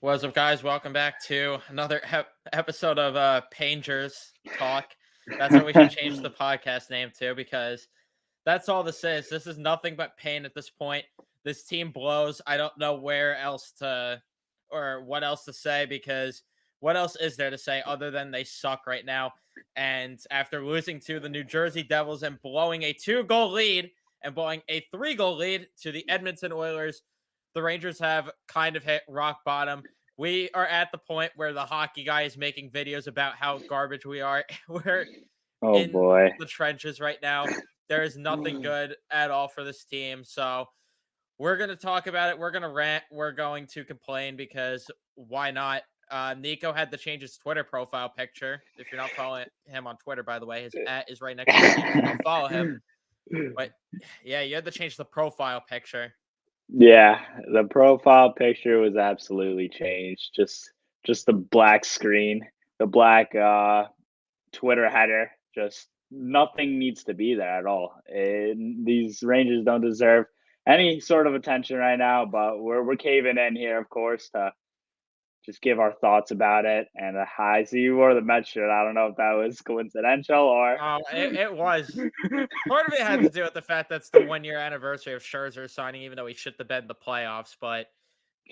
What's up, guys? Welcome back to another episode of Pangers Talk. That's what we should change the podcast name to because that's all this is. This is nothing but pain at this point. This team blows. I don't know where else to or what else to say because what else is there to say other than they suck right now? And after losing to the New Jersey Devils and blowing a 2-goal lead and blowing a 3-goal lead to the Edmonton Oilers, the Rangers have kind of hit rock bottom. We are at the point where the hockey guy is making videos about how garbage we are. We're Oh in boy. the trenches right now. There is nothing good at all for this team. So we're going to talk about it. We're going to rant. We're going to complain because why not? Nico had to change his Twitter profile picture. If you're not following him on Twitter, by the way, his @ is right next to his name. So go follow him. But yeah, you had to change the profile picture. Yeah, the profile picture was absolutely changed. Just the black screen, the black Twitter header. Just nothing needs to be there at all. These Rangers don't deserve any sort of attention right now, but we're caving in here, of course, to just give our thoughts about it. And I see you wore the Met shirt. I don't know if that was coincidental or Oh, it was. Part of it had to do with the fact that's the 1-year anniversary of Scherzer signing, even though he should have been in the playoffs. But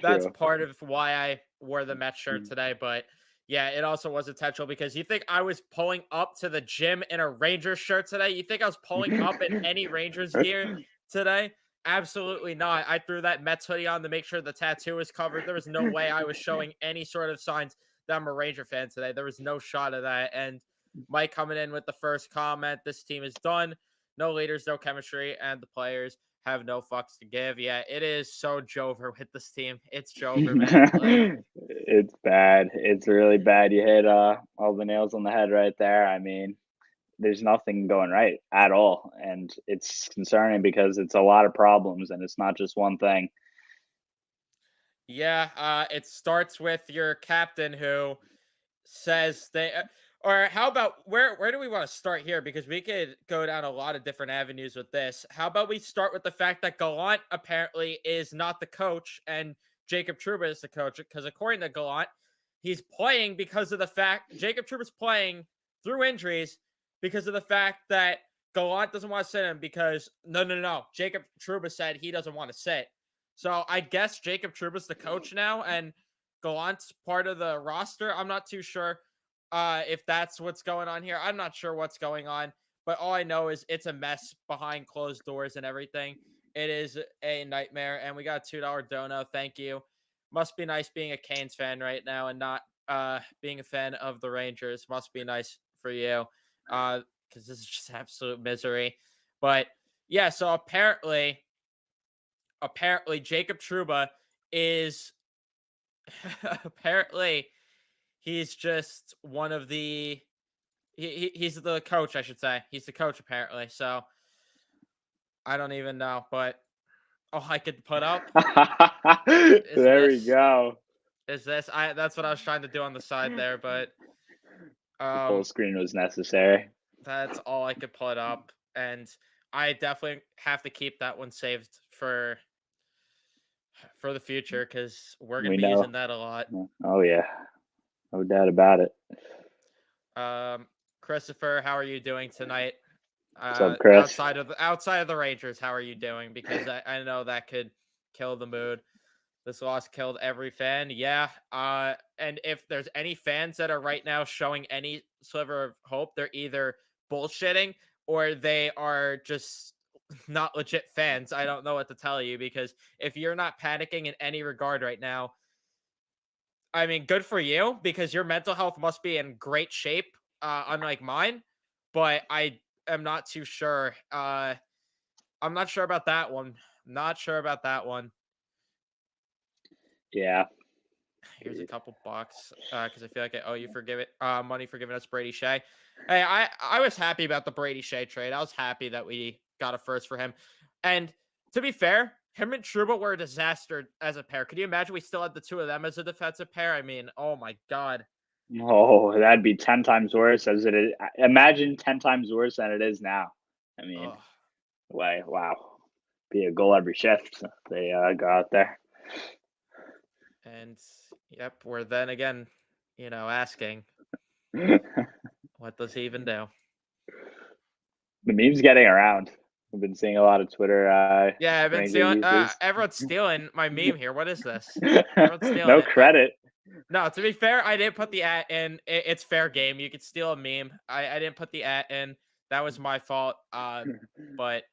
that's true. part of why I wore the Mets shirt today. But yeah, it also was intentional because you think I was pulling up to the gym in a Rangers shirt today? You think I was pulling up in any Rangers gear today? Absolutely not. I threw that Mets hoodie on to make sure the tattoo was covered. There was no way I was showing any sort of signs that I'm a Ranger fan today. There was no shot of that. And Mike coming in with the first comment, this team is done. No leaders, no chemistry, and the players have no fucks to give. Yeah, it is so Jover with this team. It's Jover, man. Like, It's bad. It's really bad. You hit all the nails on the head right there. I mean, there's nothing going right at all, and it's concerning because it's a lot of problems, and it's not just one thing. yeah, it starts with your captain who says they or how about where do we want to start here because we could go down a lot of different avenues with this. How about we start with the fact that Gallant apparently is not the coach and Jacob Trouba is the coach because according to Gallant, he's playing because of the fact Jacob Trouba's playing through injuries because of the fact that Gallant doesn't want to sit him because no. Jacob Trouba said he doesn't want to sit. So I guess Jacob Trouba's the coach now and Gallant's part of the roster. I'm not too sure if that's what's going on here. I'm not sure what's going on, but all I know is it's a mess behind closed doors and everything. It is a nightmare, and we got a $2 dono. Thank you. Must be nice being a Canes fan right now and not being a fan of the Rangers. Must be nice for you because this is just absolute misery. But yeah, so apparently Jacob Trouba is apparently he's just one of he's the coach, I should say. He's the coach apparently. So I don't even know, but all I could put up is There we this. go. Is this? I That's what I was trying to do on the side there, but The full um screen was necessary. that's all I could put up. And I definitely have to keep that one saved for the future because we're gonna We be using know. that a lot. Oh yeah, no doubt about it. Um Christopher, how are you doing tonight? What's up, Chris? Outside of the Rangers, how are you doing? Because I know that could kill the mood. This loss killed every fan. Yeah. And if there's any fans that are right now showing any sliver of hope, they're either bullshitting or they are just not legit fans. I don't know what to tell you because if you're not panicking in any regard right now, I mean, good for you because your mental health must be in great shape, unlike mine. But I am not too sure. I'm not sure about that one. Not sure about that one. Yeah. Here's a couple bucks because I feel like I owe you for money for giving us Brady Shea. Hey, I was happy about the Brady Shea trade. I was happy that we got a first for him. And to be fair, him and Truba were a disaster as a pair. Could you imagine we still had the two of them as a defensive pair? I mean, oh my god. Oh, that'd be 10 times worse as it is. Imagine 10 times worse than it is now. I mean, Ugh. wow. Be a goal every shift they got out there. And yep, we're then again, asking, The what does he even do? meme's getting around. I've been seeing a lot of Twitter Yeah, I've been Ranger stealing. users. Everyone's stealing my meme here. What is this? Everyone's stealing No it. credit. No, to be fair, I didn't put the at in. It's fair game. You could steal a meme. I didn't put the at in. That was my fault. But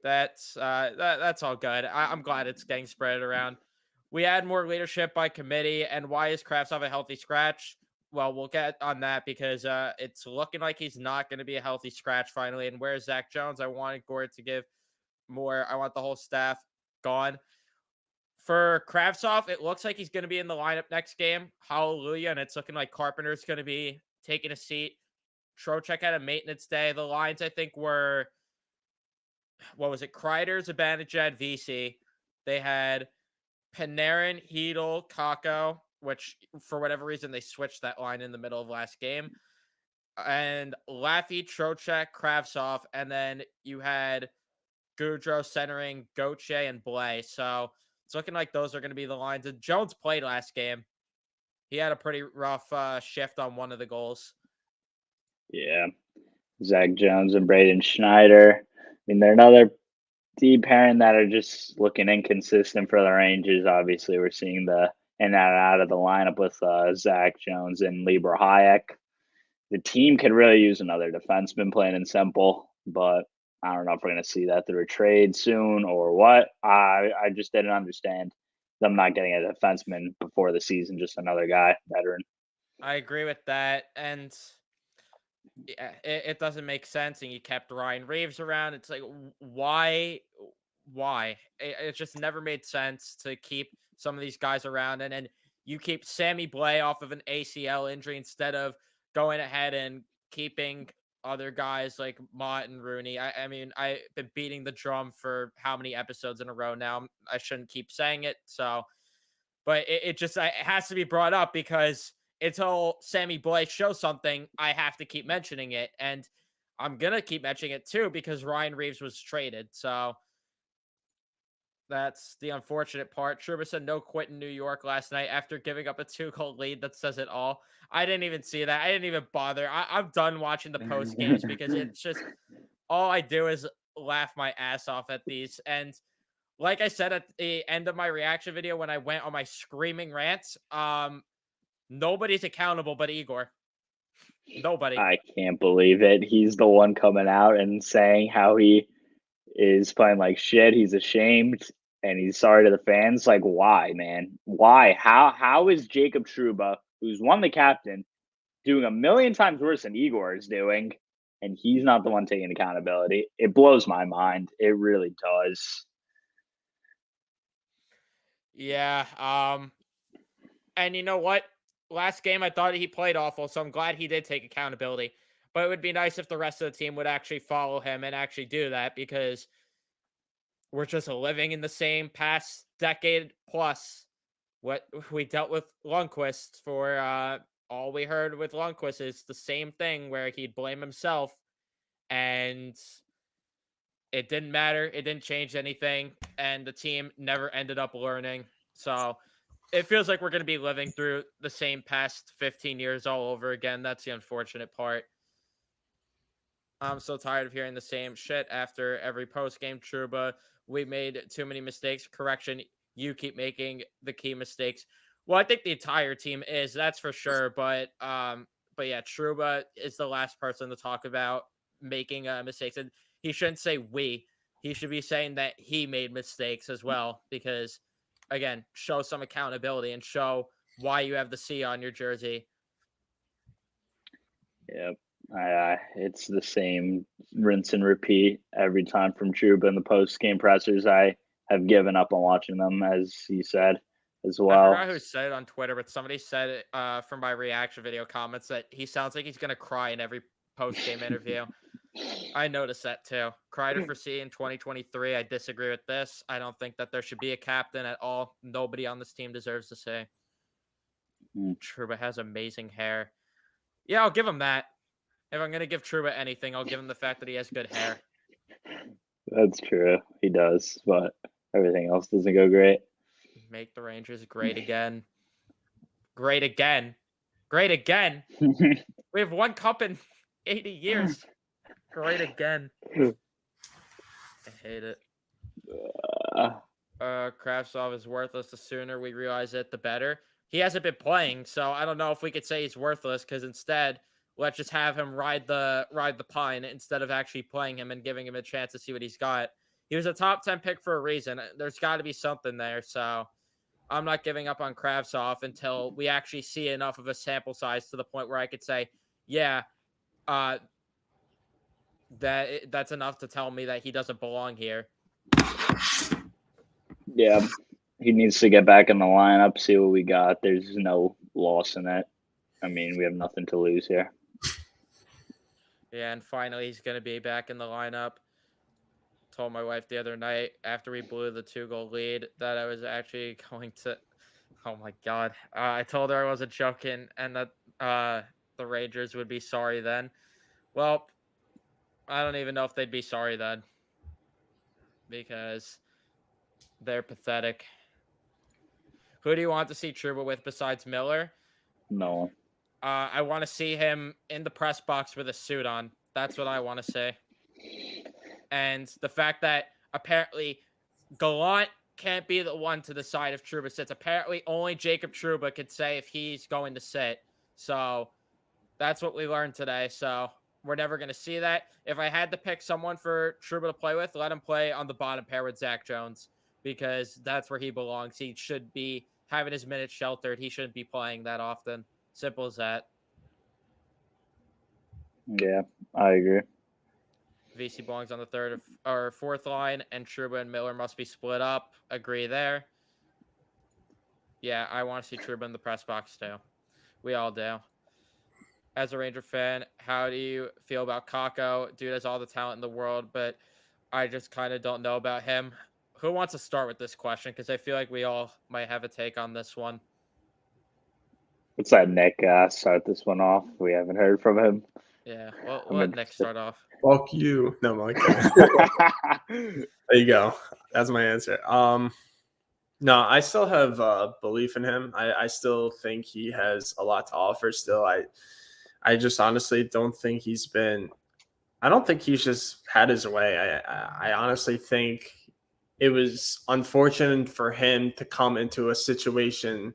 that's all good. I'm glad it's getting spread around. We had more leadership by committee, and why is Kravtsov a healthy scratch? Well, we'll get on that because it's looking like he's not going to be a healthy scratch finally. And where's Zach Jones? I wanted Gord to give more. I want the whole staff gone. For Kravtsov, it looks like he's going to be in the lineup next game. Hallelujah. And it's looking like Carpenter's going to be taking a seat. Trocheck had a maintenance day. The lines, I think, were, what was it? Kreider, Zibanejad, VC. They had Panarin, Hedel, Kako, which for whatever reason they switched that line in the middle of last game. And Laffy, Trocheck, Kravtsov. And then you had Goudreau centering Gauthier and Blais. So it's looking like those are going to be the lines. And Jones played last game. He had a pretty rough shift on one of the goals. Yeah. Zach Jones and Braden Schneider. I mean, they're another deep pairing that are just looking inconsistent for the Rangers. Obviously, we're seeing the in and out of the lineup with Zach Jones and Libor Hayek. The team could really use another defenseman, plain and simple. But I don't know if we're going to see that through a trade soon or what. I just didn't understand them not getting a defenseman before the season, just another guy, veteran. I agree with that. And yeah, it doesn't make sense. And you kept Ryan Reeves around. It's like, why? Why? It just never made sense to keep some of these guys around. And then you keep Sammy Blais off of an ACL injury instead of going ahead and keeping other guys like Mott and Rooney. I mean, I've been beating the drum for how many episodes in a row now. I shouldn't keep saying it. So, but it just it has to be brought up because until Sammy Blais shows something, I have to keep mentioning it. And I'm going to keep mentioning it too because Ryan Reeves was traded. So that's the unfortunate part. Trouba said no quit in New York last night after giving up a 2-goal lead. That says it all. I didn't even see that. I didn't even bother. I'm done watching the post games because it's just all I do is laugh my ass off at these. And like I said at the end of my reaction video when I went on my screaming rants, nobody's accountable but Igor. Nobody. I can't believe it. He's the one coming out and saying how he is playing like shit. He's ashamed and he's sorry to the fans. Like, why, man? Why? How is Jacob Trouba, who's won the captain, doing a million times worse than Igor is doing, and he's not the one taking accountability? It blows my mind. It really does. Yeah. And you know what? Last game I thought he played awful, so I'm glad he did take accountability. But it would be nice if the rest of the team would actually follow him and actually do that because we're just living in the same past decade plus what we dealt with Lundqvist for. All we heard with Lundqvist is the same thing where he'd blame himself and it didn't matter. It didn't change anything. And the team never ended up learning. So it feels like we're going to be living through the same past 15 years all over again. That's the unfortunate part. I'm so tired of hearing the same shit after every post game. Truba, we made too many mistakes. Correction, you keep making the key mistakes. Well, I think the entire team is, that's for sure. But yeah, Truba is the last person to talk about making mistakes, and he shouldn't say we. He should be saying that he made mistakes as well, because again, show some accountability and show why you have the C on your jersey. Yep. It's the same rinse and repeat every time from Trouba in the post game pressers. I have given up on watching them, as you said, as I well. forgot who said it on Twitter, but somebody said it from my reaction video comments that he sounds like he's gonna cry in every post game interview. I noticed that too. Kreider for C in 2023. I disagree with this. I don't think that there should be a captain at all. Nobody on this team deserves to say. Truba has amazing hair. Yeah, I'll give him that. If I'm gonna give Truba anything, I'll give him the fact that he has good hair. That's true. He does, but everything else doesn't go great. Make the Rangers great again. Great again. Great again. We have one cup in 80 years. Great again. I hate it. Kravtsov is worthless. The sooner we realize it, the better. He hasn't been playing, so I don't know if we could say he's worthless. Because instead, let's just have him ride the pine instead of actually playing him and giving him a chance to see what he's got. He was a top 10 pick for a reason. There's got to be something there. So I'm not giving up on Kravtsov until we actually see enough of a sample size to the point where I could say, yeah, uh, that's enough to tell me that he doesn't belong here. Yeah, he needs to get back in the lineup, see what we got. There's no loss in it. I mean, we have nothing to lose here. Yeah, and finally he's going to be back in the lineup. Told my wife the other night after we blew the 2-goal lead that I was actually going to. Oh my god! I told her I wasn't joking and that the Rangers would be sorry then. Well, I don't even know if they'd be sorry then because they're pathetic. Who do you want to see Trouba with besides Miller? No. I want to see him in the press box with a suit on. That's what I want to say. And the fact that apparently Gallant can't be the one to decide if Trouba sits. Apparently, only Jacob Trouba could say if he's going to sit. So that's what we learned today. So we're never going to see that. If I had to pick someone for Trouba to play with, let him play on the bottom pair with Zach Jones because that's where he belongs. He should be having his minutes sheltered. He shouldn't be playing that often. Simple as that. Yeah, I agree. VC belongs on the third or fourth line, and Trouba and Miller must be split up. Agree there. Yeah, I want to see Trouba in the press box too. We all do. As a Ranger fan, how do you feel about Kakko? Dude has all the talent in the world, but I just kind of don't know about him. Who wants to start with this question? Because I feel like we all might have a take on this one. Let's let Nick start this one off. We haven't heard from him. Yeah, well, let Nick start off. Fuck you. No, I'm kidding. There you go. That's my answer. No, I still have belief in him. I still think he has a lot to offer still. I just honestly don't think he's been – I don't think he's just had his way. I honestly think it was unfortunate for him to come into a situation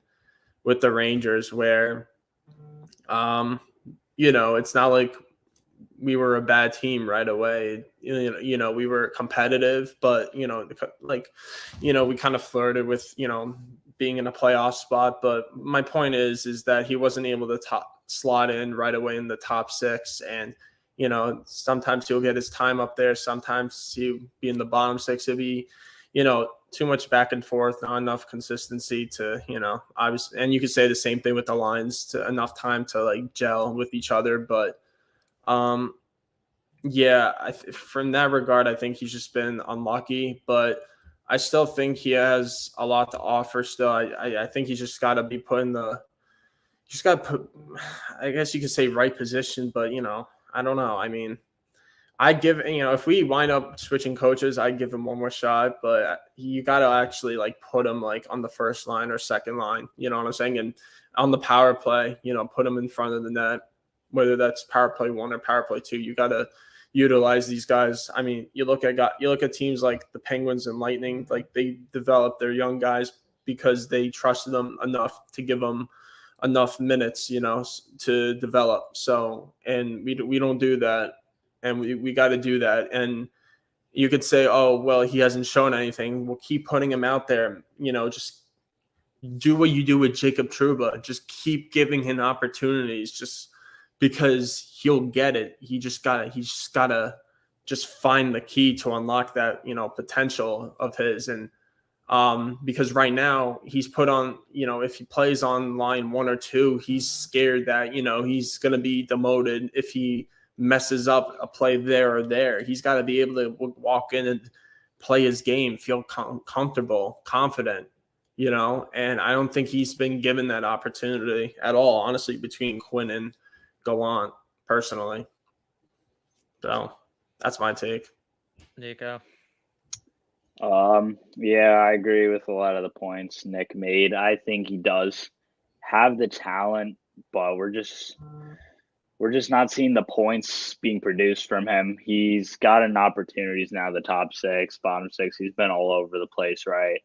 with the Rangers where, it's not like we were a bad team right away. We were competitive, but, we kind of flirted with, being in a playoff spot. But my point is that he wasn't able to slot in right away in the top six. And, sometimes he'll get his time up there. Sometimes he'll be in the bottom six. It'll be, too much back and forth, not enough consistency to, obviously. And you could say the same thing with the lines, to enough time to like gel with each other. But, from that regard, I think he's just been unlucky, but I still think he has a lot to offer still. I think he's just got to be put in I guess you could say right position, but, I don't know. I mean, I'd give, if we wind up switching coaches, I'd give him one more shot, but you got to actually like put him like on the first line or second line, you know what I'm saying? And on the power play, put him in front of the net, whether that's power play 1 or power play 2, you got to utilize these guys. I mean, you look at teams like the Penguins and Lightning, like they develop their young guys because they trusted them enough to give them enough minutes, to develop. So, and we don't do that. And we got to do that. And you could say, oh, well, he hasn't shown anything. We'll keep putting him out there. Just do what you do with Jacob Trouba. Just keep giving him opportunities just because he'll get it. He's just gotta just find the key to unlock that, potential of his. And because right now he's put on, if he plays on line 1 or 2, he's scared that, he's going to be demoted if he messes up a play there or there. He's got to be able to walk in and play his game, feel comfortable, confident, and I don't think he's been given that opportunity at all, honestly, between Quinn and Gallant personally. So that's my take. Nico. Yeah, I agree with a lot of the points Nick made. I think he does have the talent, but we're just not seeing the points being produced from him. He's gotten opportunities now, the top 6, bottom 6. He's been all over the place, right?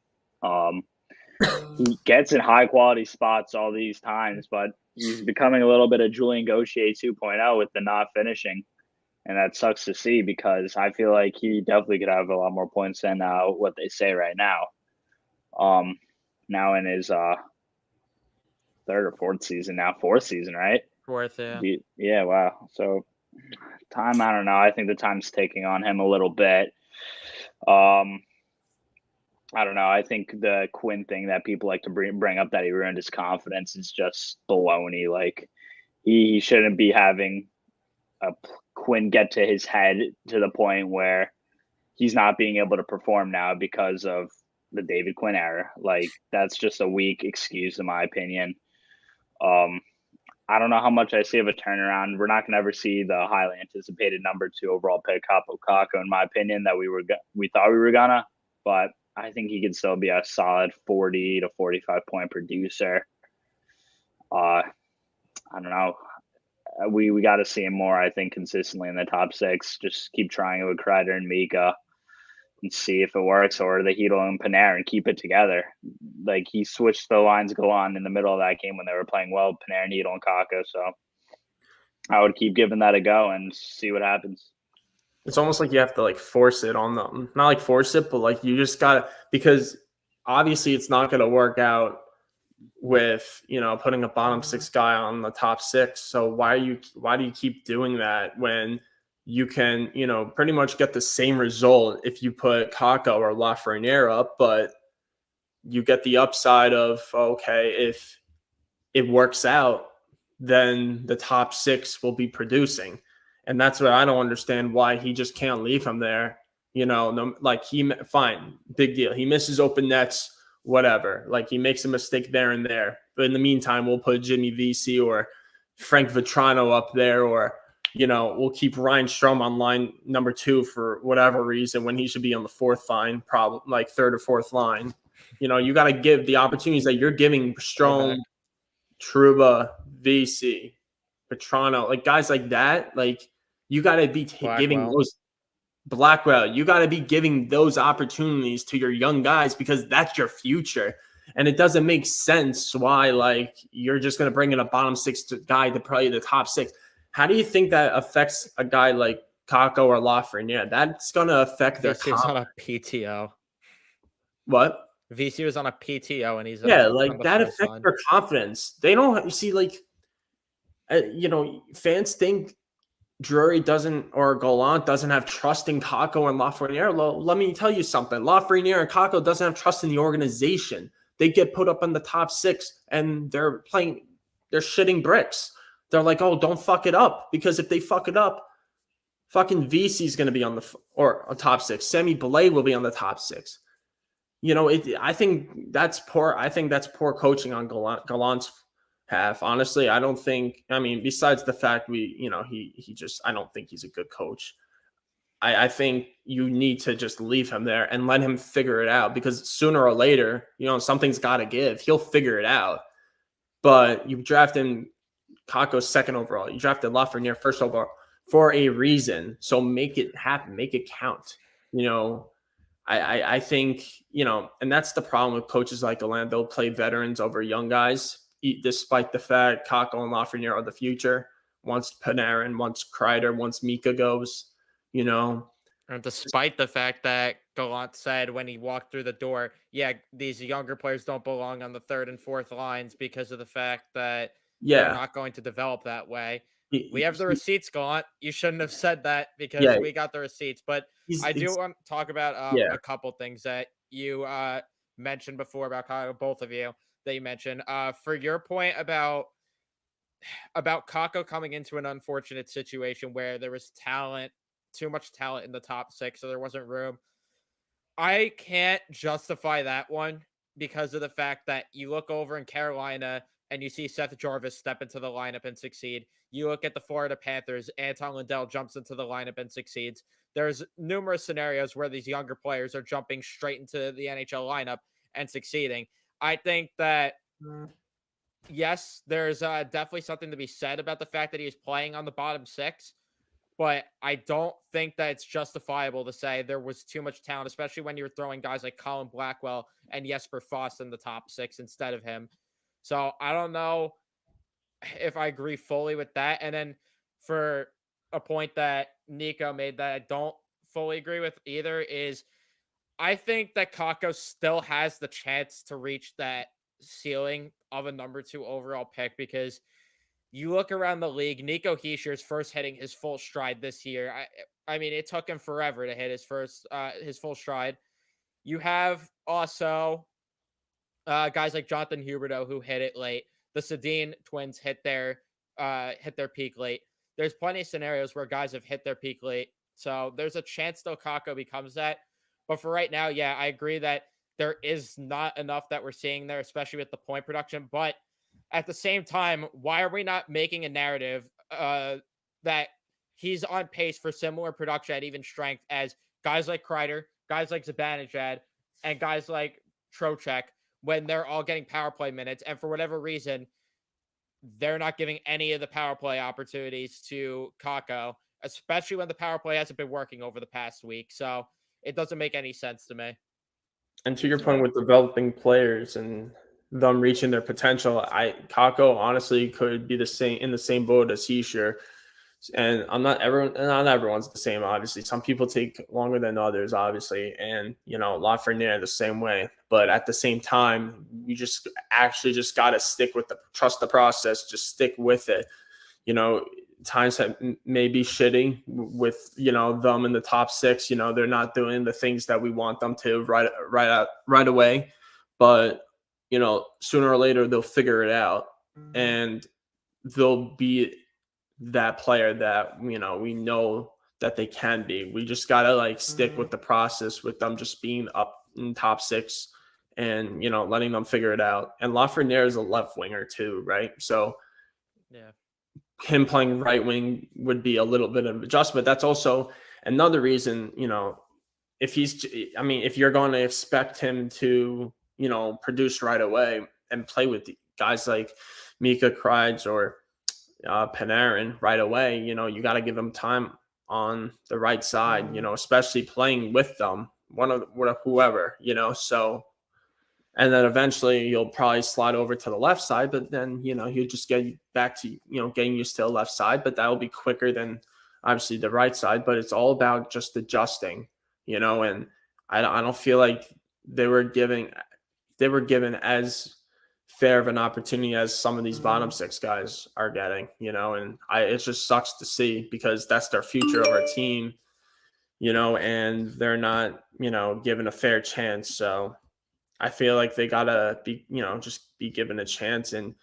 He gets in high quality spots all these times, but he's becoming a little bit of Julian Gauthier 2.0 with the not finishing. And that sucks to see because I feel like he definitely could have a lot more points than what they say right now. Now in his 3rd or 4th season now, 4th season, right? 4th, yeah. Yeah, wow. So time, I don't know. I think the time's taking on him a little bit. I don't know. I think the Quinn thing that people like to bring up that he ruined his confidence is just baloney. Like he shouldn't be having a Quinn get to his head to the point where he's not being able to perform now because of the David Quinn era. Like that's just a weak excuse in my opinion. I don't know how much I see of a turnaround. We're not going to ever see the highly anticipated number 2 overall pick, Kaapo Kakko, in my opinion, that we thought we were gonna. But I think he could still be a solid 40 to 45 point producer. I don't know. We got to see him more, I think, consistently in the top 6. Just keep trying it with Kreider and Mika and see if it works, or the Hedl and Panarin and keep it together. Like he switched the lines go on in the middle of that game when they were playing well, Panarin, Hedl, and Kakko. So I would keep giving that a go and see what happens. It's almost like you have to like force it on them. Not like force it, but like you just gotta, because obviously it's not gonna work out with, you know, putting a bottom 6 guy on the top 6. So why do you keep doing that when you can, you know, pretty much get the same result if you put Kakko or Lafreniere up, but you get the upside of, okay, if it works out, then the top 6 will be producing. And that's what I don't understand, why he just can't leave him there. You know, like fine, big deal. He misses open nets, whatever. Like he makes a mistake there and there. But in the meantime, we'll put Jimmy Vesey or Frank Vetrano up there, or, you know, we'll keep Ryan Strome on line number 2 for whatever reason when he should be on the 4th line, probably like 3rd or 4th line. You know, you got to give the opportunities that you're giving Strome, Trouba, VC, Petrano, like guys like that. Like you got to be giving those Blackwell. You got to be giving those opportunities to your young guys because that's your future. And it doesn't make sense why like you're just going to bring in a bottom 6 guy to play the top 6. How do you think that affects a guy like Kakko or Lafreniere? That's going to affect their VC on a PTO. What? VC was on a PTO and he's like that affects their confidence. They don't see like, you know, fans think Drury doesn't, or Gallant doesn't have trust in Kakko and Lafreniere. Let me tell you something. Lafreniere and Kakko doesn't have trust in the organization. They get put up in the top 6 and they're shitting bricks. They're like, oh, don't fuck it up, because if they fuck it up, fucking VC is going to be on the top 6. Semi Belay will be on the top 6. You know, I think that's poor. I think that's poor coaching on Gallant's half. Honestly, I don't think. I mean, besides the fact he just. I don't think he's a good coach. I think you need to just leave him there and let him figure it out, because sooner or later, you know, something's got to give. He'll figure it out. But you drafted Kakko 2nd overall. You drafted Lafreniere 1st overall for a reason. So make it happen. Make it count. You know. I think, you know, and that's the problem with coaches like Gallant. They'll play veterans over young guys, despite the fact Kakko and Lafreniere are the future. Once Panarin, once Kreider, once Mika goes, you know. And despite the fact that Gallant said when he walked through the door, yeah, these younger players don't belong on the 3rd and 4th lines because of the fact that they're not going to develop that way. We have the receipts, Gallant. You shouldn't have said that because we got the receipts. But I do want to talk about a couple things that you mentioned before about Kakko, both of you that you mentioned. For your point about Kakko coming into an unfortunate situation where there was too much talent in the top 6, so there wasn't room. I can't justify that one because of the fact that you look over in Carolina and you see Seth Jarvis step into the lineup and succeed. You look at the Florida Panthers, Anton Lundell jumps into the lineup and succeeds. There's numerous scenarios where these younger players are jumping straight into the NHL lineup and succeeding. I think that yes, there's definitely something to be said about the fact that he is playing on the bottom six, but I don't think that it's justifiable to say there was too much talent, especially when you're throwing guys like Colin Blackwell and Jesper Foss in the top six instead of him. So I don't know if I agree fully with that. And then for a point that Nico made that I don't fully agree with either is I think that Kako still has the chance to reach that ceiling of a number 2 overall pick because you look around the league, Nico Heischer's first hitting his full stride this year. I mean, it took him forever to hit his full stride. You have also guys like Jonathan Huberto who hit it late. The Sedin twins hit their peak late. There's plenty of scenarios where guys have hit their peak late. So there's a chance still Kako becomes that. But for right now, yeah, I agree that there is not enough that we're seeing there, especially with the point production. But at the same time, why are we not making a narrative that he's on pace for similar production at even strength as guys like Kreider, guys like Zibanejad, and guys like Trocheck when they're all getting power play minutes. And for whatever reason, they're not giving any of the power play opportunities to Kako, especially when the power play hasn't been working over the past week. So it doesn't make any sense to me. And to your Yeah. point with developing players and them reaching their potential, Kako honestly could be in the same boat as Heischer. And not everyone's the same, obviously. Some people take longer than others, obviously, and Lafreniere the same way. But at the same time, you just gotta trust the process, just stick with it. Times that may be shitty with them in the top six. They're not doing the things that we want them to right away, but sooner or later they'll figure it out, and they'll be that player that we know that they can be. We just gotta stick with the process with them just being up in top six and letting them figure it out. And Lafreniere is a left winger too, right? So yeah, him playing right wing would be a little bit of adjustment. That's also another reason, if you're going to expect him to, produce right away and play with guys like Mika Kreitz or Panarin right away, you got to give him time on the right side, especially playing with them, whoever, so. And then eventually you'll probably slide over to the left side, but then, you'll just get back to, getting used to the left side, but that'll be quicker than obviously the right side. But it's all about just adjusting, and I don't feel like they were given as fair of an opportunity as some of these bottom six guys are getting, and it just sucks to see because that's their future of our team, and they're not, given a fair chance. So I feel like they gotta be, just be given a chance, and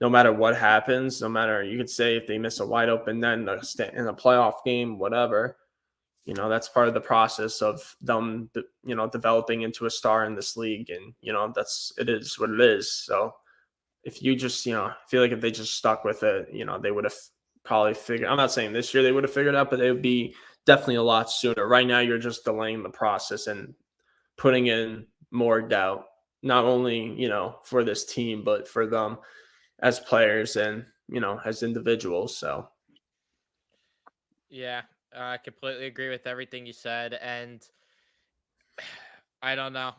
no matter what happens, no matter, you could say if they miss a wide open net in a playoff game, whatever, that's part of the process of them, developing into a star in this league, and it is what it is. So if you just, feel like if they just stuck with it, they would have probably figured. I'm not saying this year they would have figured out, but they would be definitely a lot sooner. Right now, you're just delaying the process and putting in more doubt, not only, for this team, but for them as players and, as individuals. So, yeah, I completely agree with everything you said. And I don't know.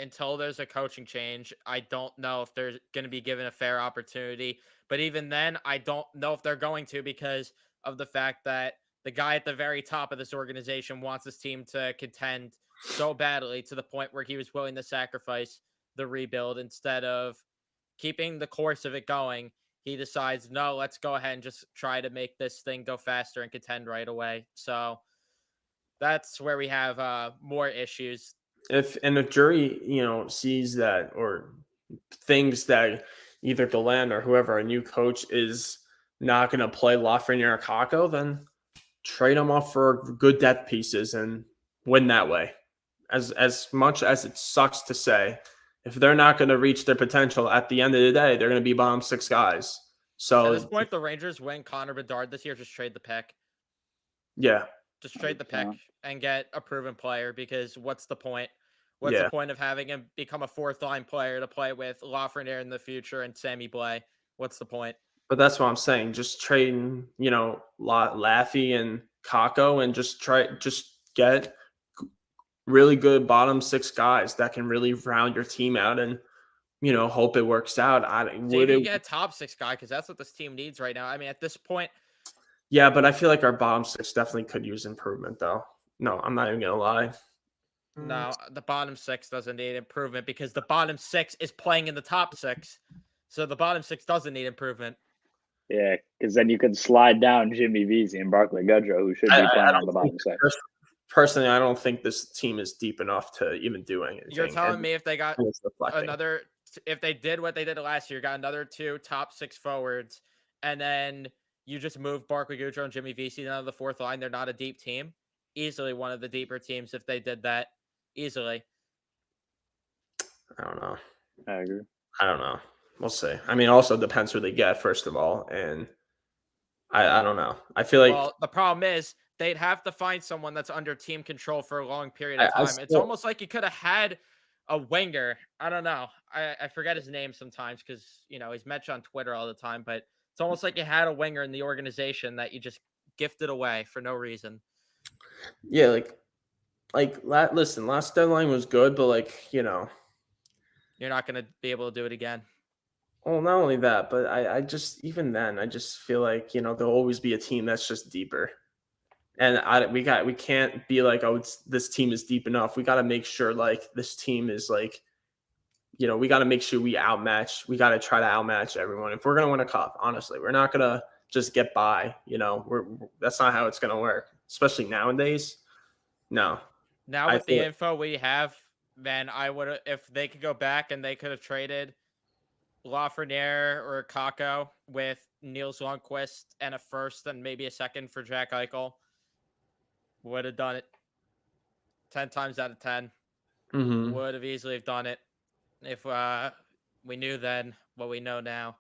Until there's a coaching change, I don't know if they're going to be given a fair opportunity. But even then, I don't know if they're going to because of the fact that the guy at the very top of this organization wants his team to contend so badly to the point where he was willing to sacrifice the rebuild instead of keeping the course of it going. He decides, no, let's go ahead and just try to make this thing go faster and contend right away. So that's where we have more issues. if jury, sees that or thinks that either Glenn or whoever a new coach is not going to play Lafreniere or Kako, then trade them off for good depth pieces and win that way. As much as it sucks to say, if they're not going to reach their potential at the end of the day, they're going to be bottom six guys. At this So point, the Rangers win Connor Bedard this year. Just trade the pick. yeah, Just trade the pick and get a proven player because what's the point? What's the Yeah. point of having him become a fourth line player to play with Lafreniere in the future and Sammy Blais? What's the point? But that's what I'm saying. Just trading, Laffy and Kako and just get really good bottom six guys that can really round your team out and, hope it works out. Maybe you get a top six guy because that's what this team needs right now. I mean, at this point, Yeah, but I feel like our bottom six definitely could use improvement, though. No, I'm not even gonna lie. no, the bottom six doesn't need improvement because the bottom six is playing in the top six. So the bottom six doesn't need improvement. Yeah, because then you could slide down Jimmy Vesey and Barclay Goodrow, who should be playing on the bottom six. Personally, I don't think this team is deep enough to even do anything. You're telling me if they got if they did what they did last year, got another 2 top 6 forwards, and then you just move Barclay Goodrow and Jimmy Vesey down to the fourth line, they're not a deep team? Easily one of the deeper teams if they did that. Easily. I don't know. I agree. I don't know. We'll see. I mean, also depends who they get, first of all. And I don't know. I feel like the problem is they'd have to find someone that's under team control for a long period of time. It's almost like you could have had a winger. I don't know. I forget his name sometimes because, he's mentioned on Twitter all the time, but it's almost like you had a winger in the organization that you just gifted away for no reason. Yeah, listen, last deadline was good, but you're not going to be able to do it again. Well, not only that, but I just even then I just feel like there'll always be a team that's just deeper, and we can't be like, oh, this team is deep enough. We got to make sure this team is we got to make sure we outmatch. We got to try to outmatch everyone if we're gonna win a cup. Honestly, we're not gonna just get by. That's not how it's gonna work, especially nowadays. No. Now with the info we have, then I would, if they could go back and they could have traded Lafreniere or Kako with Niels Lundqvist and a first and maybe a second for Jack Eichel, would have done it 10 times out of 10. Mm-hmm. Would have easily have done it if we knew then what we know now.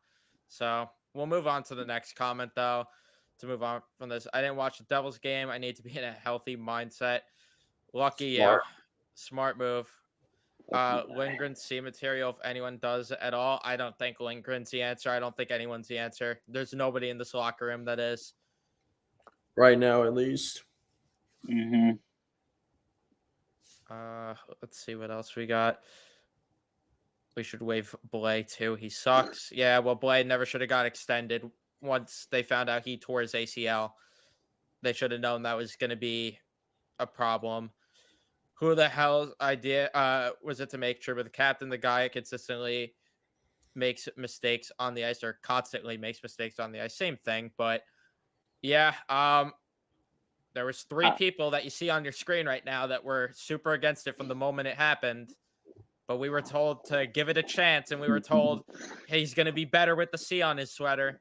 So we'll move on to the next comment, though, to move on from this. I didn't watch the Devils game. I need to be in a healthy mindset. Lucky, yeah. Smart move. Lindgren's C material, if anyone does at all. I don't think Lindgren's the answer. I don't think anyone's the answer. There's nobody in this locker room that is. Right now, at least. Mm-hmm. Let's see what else we got. We should waive Blais too. He sucks. Yeah, well, Blais never should have got extended once they found out he tore his ACL. They should have known that was going to be a problem. Who the hell's idea was it to make sure with the captain, the guy consistently makes mistakes on the ice or constantly makes mistakes on the ice? Same thing, but yeah, there was 3 people that you see on your screen right now that were super against it from the moment it happened. But we were told to give it a chance, and we were told, hey, he's going to be better with the C on his sweater.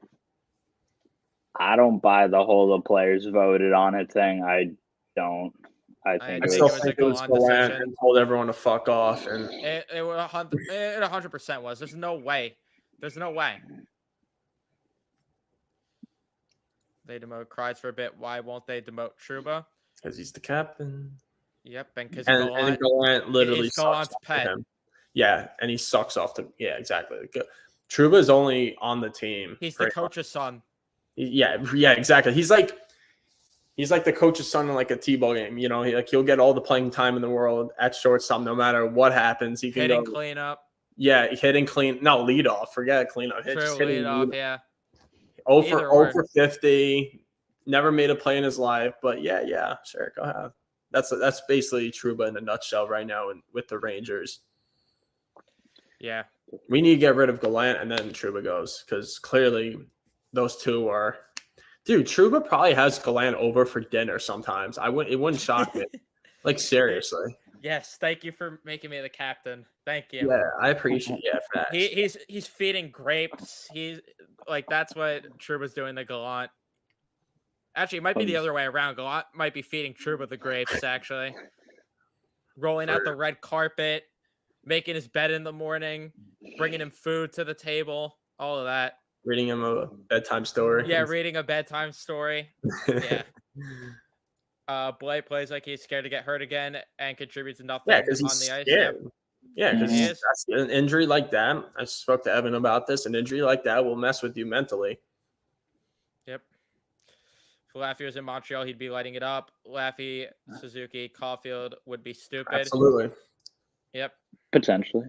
I don't buy the whole the players voted on it thing. I don't. I think it was a Gallant and told everyone to fuck off. And it 100% was. There's no way. They demote Kreis for a bit. Why won't they demote Trouba? Because he's the captain. Yep, and because Gallant literally Gallant's pet. Him. Yeah, and he sucks off the. Yeah, exactly. Trouba is only on the team. He's the coach's son. Yeah, exactly. He's like the coach's son in a T-ball game. He'll get all the playing time in the world at shortstop, no matter what happens. He can hitting cleanup. Yeah, hitting clean. No, lead off. Forget cleanup. True, lead off. Yeah. 0 for 50. Never made a play in his life, but yeah, sure, go ahead. That's basically Trouba in a nutshell right now with the Rangers. Yeah. We need to get rid of Gallant and then Trouba goes because clearly those two are. Dude, Trouba probably has Gallant over for dinner sometimes. It wouldn't shock me. Seriously. Yes, thank you for making me the captain. Thank you. Yeah, I appreciate it. Yeah, he's feeding grapes. He's that's what Trouba's doing to Gallant. Actually, it might be the other way around. Gallant might be feeding Trouba the grapes, actually. Rolling out the red carpet, making his bed in the morning, bringing him food to the table, all of that. Reading him a bedtime story. Yeah, reading a bedtime story. Yeah. Blake plays like he's scared to get hurt again and contributes nothing Yeah, because on he's the ice. scared. Yep. Yeah, because He is. that's an injury like that. I spoke to Evan about this. An injury like that will mess with you mentally. Yep. If Laffy was in Montreal, he'd be lighting it up. Laffy, Suzuki, Caulfield would be stupid. Absolutely. Yep. Potentially.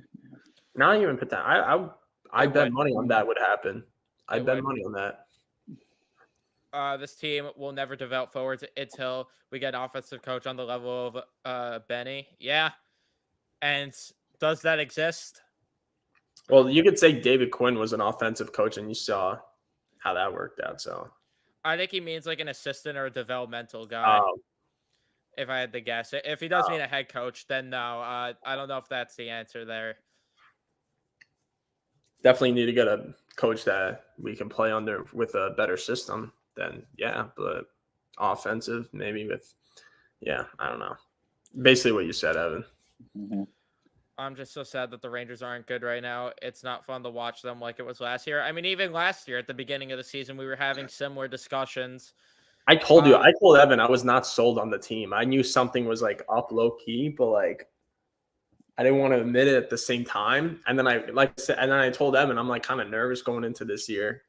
Not even put that. I It bet would. money on that would happen. I It bet would. money on that. This team will never develop forwards until we get an offensive coach on the level of Benny. Yeah. And does that exist? Well, you could say David Quinn was an offensive coach, and you saw how that worked out. So I think he means like an assistant or a developmental guy. um, If I had to guess, if he does mean a head coach, then no. I don't know if that's the answer there. definitely need to get a coach that we can play under with a better system. Then yeah, but offensive maybe with I don't know. Basically what you said, Evan. Mm-hmm. I'm just so sad that the Rangers aren't good right now. It's not fun to watch them like it was last year. I mean, even last year at the beginning of the season, we were having similar discussions. I told Evan I was not sold on the team. I knew something was like up low key, but like I didn't want to admit it at the same time. And then I told Evan I'm like kind of nervous going into this year,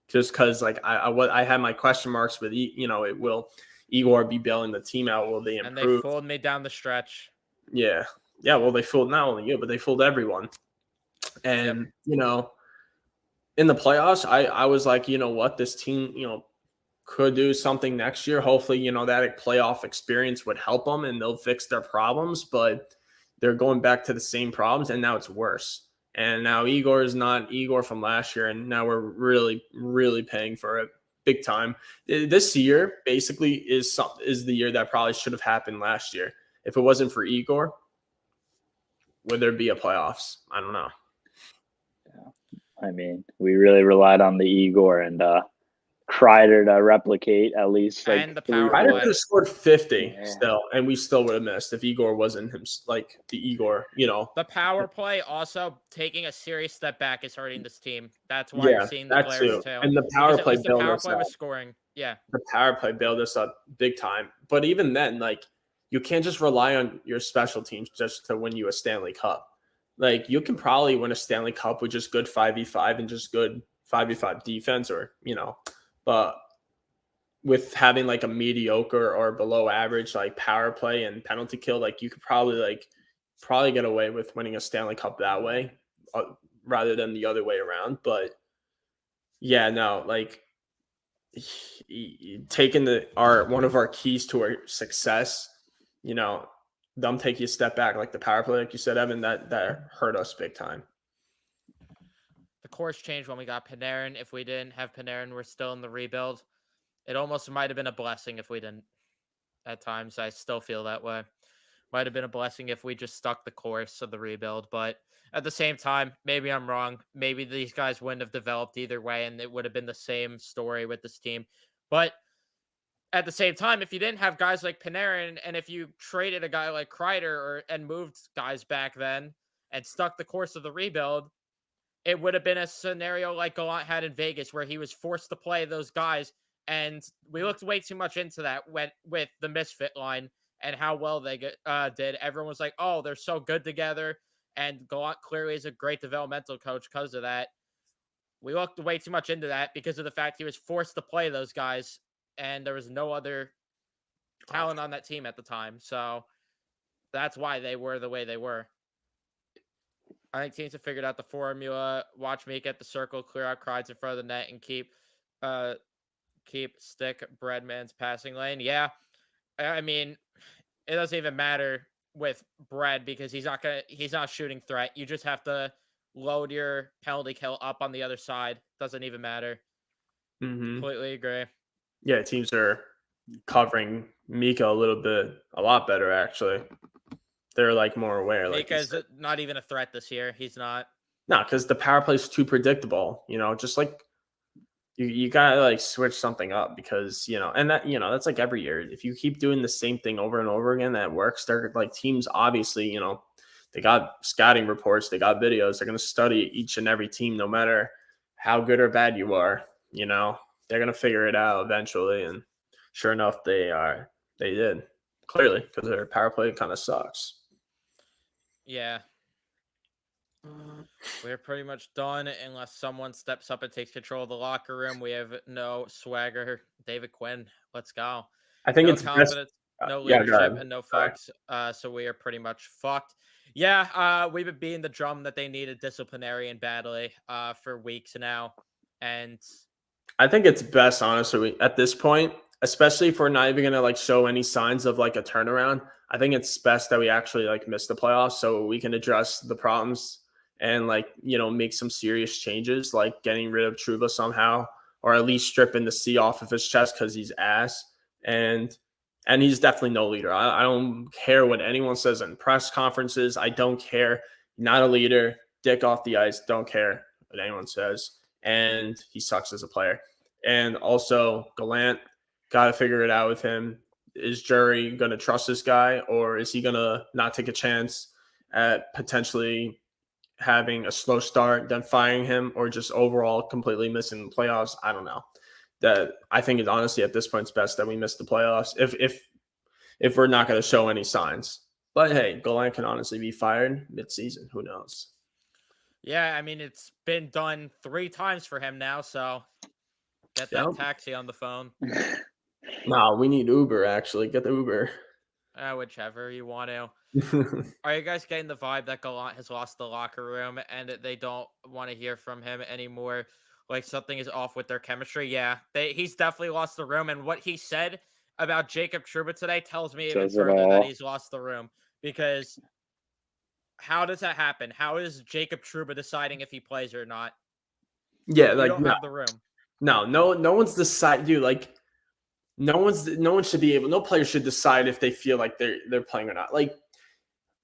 just because like I had my question marks with it will Igor be bailing the team out? Will they improve? And they fooled me down the stretch. Yeah. Well, they fooled not only you, but they fooled everyone. And in the playoffs, I was like, you know what, this team, could do something next year. Hopefully, that playoff experience would help them and they'll fix their problems, but they're going back to the same problems and now it's worse. And now Igor is not Igor from last year, and now we're really, really paying for it big time. This year basically is the year that probably should have happened last year. If it wasn't for Igor, would there be a playoffs? I don't know. Yeah. I mean, we really relied on the Igor and Kreider to replicate at least like and the power Kreider play. would have scored 50 still, and we still would have missed if Igor wasn't him. Like the Igor, The power play also taking a serious step back is hurting this team. That's why you're seeing the glares too. And the power play the power play was scoring. Yeah, the power play bailed us up big time. But even then, like you can't just rely on your special teams just to win you a Stanley Cup. Like you can probably win a Stanley Cup with just good 5v5 and just good 5v5 defense, or but with having like a mediocre or below average like power play and penalty kill, like you could probably get away with winning a Stanley Cup that way rather than the other way around. But yeah, no, like taking one of our keys to our success, them take you a step back, like the power play, like you said, Evan, that hurt us big time. The course changed when we got Panarin. If we didn't have Panarin, we're still in the rebuild. It almost might have been a blessing if we didn't. At times, I still feel that way. Might have been a blessing if we just stuck the course of the rebuild. But at the same time, maybe I'm wrong. Maybe these guys wouldn't have developed either way, and it would have been the same story with this team. But at the same time, if you didn't have guys like Panarin, and if you traded a guy like Kreider and moved guys back then and stuck the course of the rebuild, it would have been a scenario like Gallant had in Vegas where he was forced to play those guys. And we looked way too much into that with the misfit line and how well they did. Everyone was like, oh, they're so good together. And Gallant clearly is a great developmental coach because of that. We looked way too much into that because of the fact he was forced to play those guys. And there was no other talent on that team at the time. So that's why they were the way they were. I think teams have figured out the formula. Watch me get the circle, clear out Kreider in front of the net, and keep stick Breadman's passing lane. Yeah, I mean, it doesn't even matter with Bread because he's not a shooting threat. You just have to load your penalty kill up on the other side. Doesn't even matter. Mm-hmm. Completely agree. Yeah, teams are covering Mika a lot better actually. They're like more aware. Mika's not even a threat this year. He's not. No, because the power play is too predictable. Just like you gotta like switch something up because and that that's like every year. If you keep doing the same thing over and over again, that works. They're like teams obviously they got scouting reports, they got videos. They're gonna study each and every team, no matter how good or bad you are. They're gonna figure it out eventually. And sure enough, they They did, clearly, because their power play kind of sucks. Yeah. We're pretty much done unless someone steps up and takes control of the locker room. We have no swagger. David Quinn, let's go. I think No it's best. confidence, no Yeah, go leadership, ahead. and no Sorry. fucks. So we are pretty much fucked. Yeah, we've been beating the drum that they needed disciplinarian badly for weeks now. And I think it's best, honestly, at this point, especially if we're not even gonna like show any signs of like a turnaround. I think it's best that we actually like miss the playoffs so we can address the problems and like make some serious changes, like getting rid of Truba somehow, or at least stripping the C off of his chest because he's ass and he's definitely no leader. I don't care what anyone says in press conferences. I don't care. Not a leader. Dick off the ice. Don't care what anyone says. And he sucks as a player. And also, Gallant, got to figure it out with him. Is Jury going to trust this guy, or is he going to not take a chance at potentially having a slow start, then firing him, or just overall completely missing the playoffs? I don't know. That I think is honestly at this point it's best that we miss the playoffs if we're not going to show any signs. But hey, Gallant can honestly be fired mid-season. Who knows? yeah, I mean, it's been done 3 times for him now. So get that taxi on the phone. No, we need Uber, actually. Get the Uber. Whichever you want to. Are you guys getting the vibe that Gallant has lost the locker room and that they don't want to hear from him anymore? Like something is off with their chemistry? Yeah, he's definitely lost the room. And what he said about Jacob Trouba today tells me even Says it further that all. he's lost the room. Because how does that happen? How is Jacob Trouba deciding if he plays or not? Yeah, You like don't no, have the room. no one's decided, dude. Like no one should be able. No player should decide if they feel like they're playing or not. Like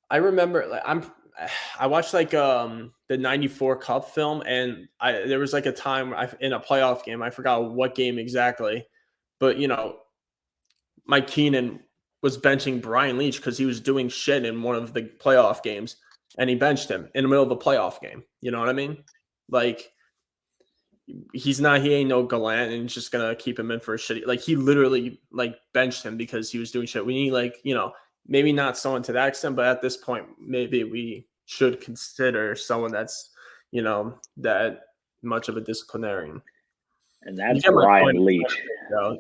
I remember, like I watched like the '94 Cup film, and there was like a time in a playoff game. I forgot what game exactly, but Mike Keenan was benching Brian Leach because he was doing shit in one of the playoff games, and he benched him in the middle of a playoff game. You know what I mean? Like he ain't no Gallant and just gonna keep him in for a shitty. Like he literally like benched him because he was doing shit. We need like maybe not someone to that extent, but at this point maybe we should consider someone that's that much of a disciplinarian. And that's Brian Leach.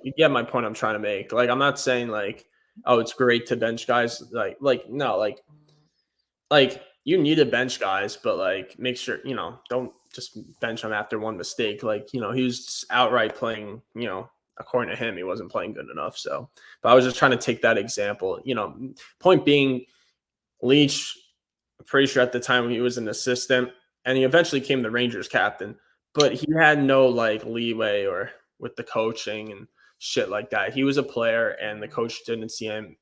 You get my point I'm trying to make. Like I'm not saying like, oh, it's great to bench guys. Like no, like you need to bench guys, but like make sure don't just bench him after one mistake. Like he was outright playing. According to him, he wasn't playing good enough. So, but I was just trying to take that example. Point being, Leach, I'm pretty sure at the time he was an assistant, and he eventually became the Rangers captain. But he had no like leeway or with the coaching and shit like that. He was a player, and the coach didn't see him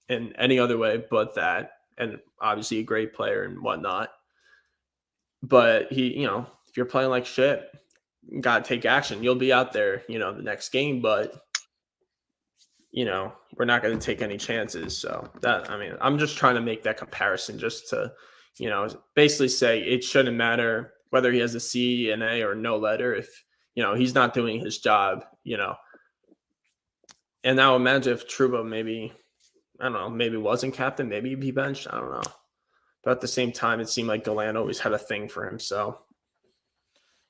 in any other way but that. And obviously a great player and whatnot. But he, if you're playing like shit, you gotta take action. You'll be out there, the next game, but we're not gonna take any chances. So I'm just trying to make that comparison just to, basically say it shouldn't matter whether he has a C, an A, or no letter if he's not doing his job, And now imagine if Trouba maybe wasn't captain, maybe he'd be benched. I don't know. But at the same time, it seemed like Gallant always had a thing for him. So,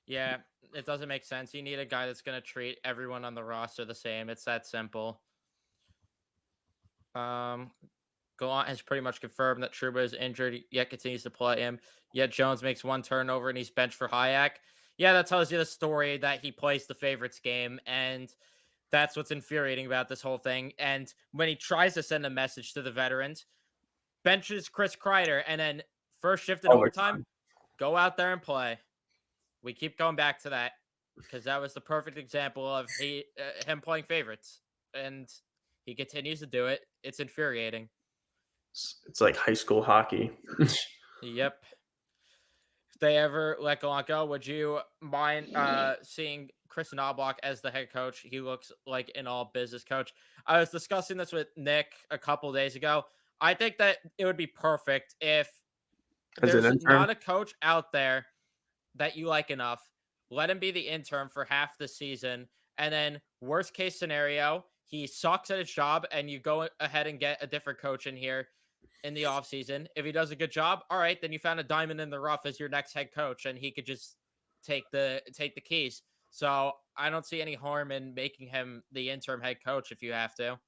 Yeah, it doesn't make sense. You need a guy that's going to treat everyone on the roster the same. It's that simple. Gallant has pretty much confirmed that Trouba is injured, yet continues to play him. Yet Jones makes 1 turnover and he's benched for Hayek. Yeah, that tells you the story that he plays the favorites game, and that's what's infuriating about this whole thing. And when he tries to send a message to the veterans, benches Chris Kreider, and then first shift in overtime, go out there and play. We keep going back to that because that was the perfect example of him playing favorites, and he continues to do it. It's infuriating. It's like high school hockey. Yep. If they ever let Gallant go, would you mind seeing Chris Knobloch as the head coach? He looks like an all business coach. I was discussing this with Nick a couple days ago. I think that it would be perfect if there's not a coach out there that you like enough. Let him be the intern for half the season. And then worst case scenario, he sucks at his job and you go ahead and get a different coach in here in the offseason. If he does a good job, all right, then you found a diamond in the rough as your next head coach and he could just take the keys. So I don't see any harm in making him the interim head coach if you have to.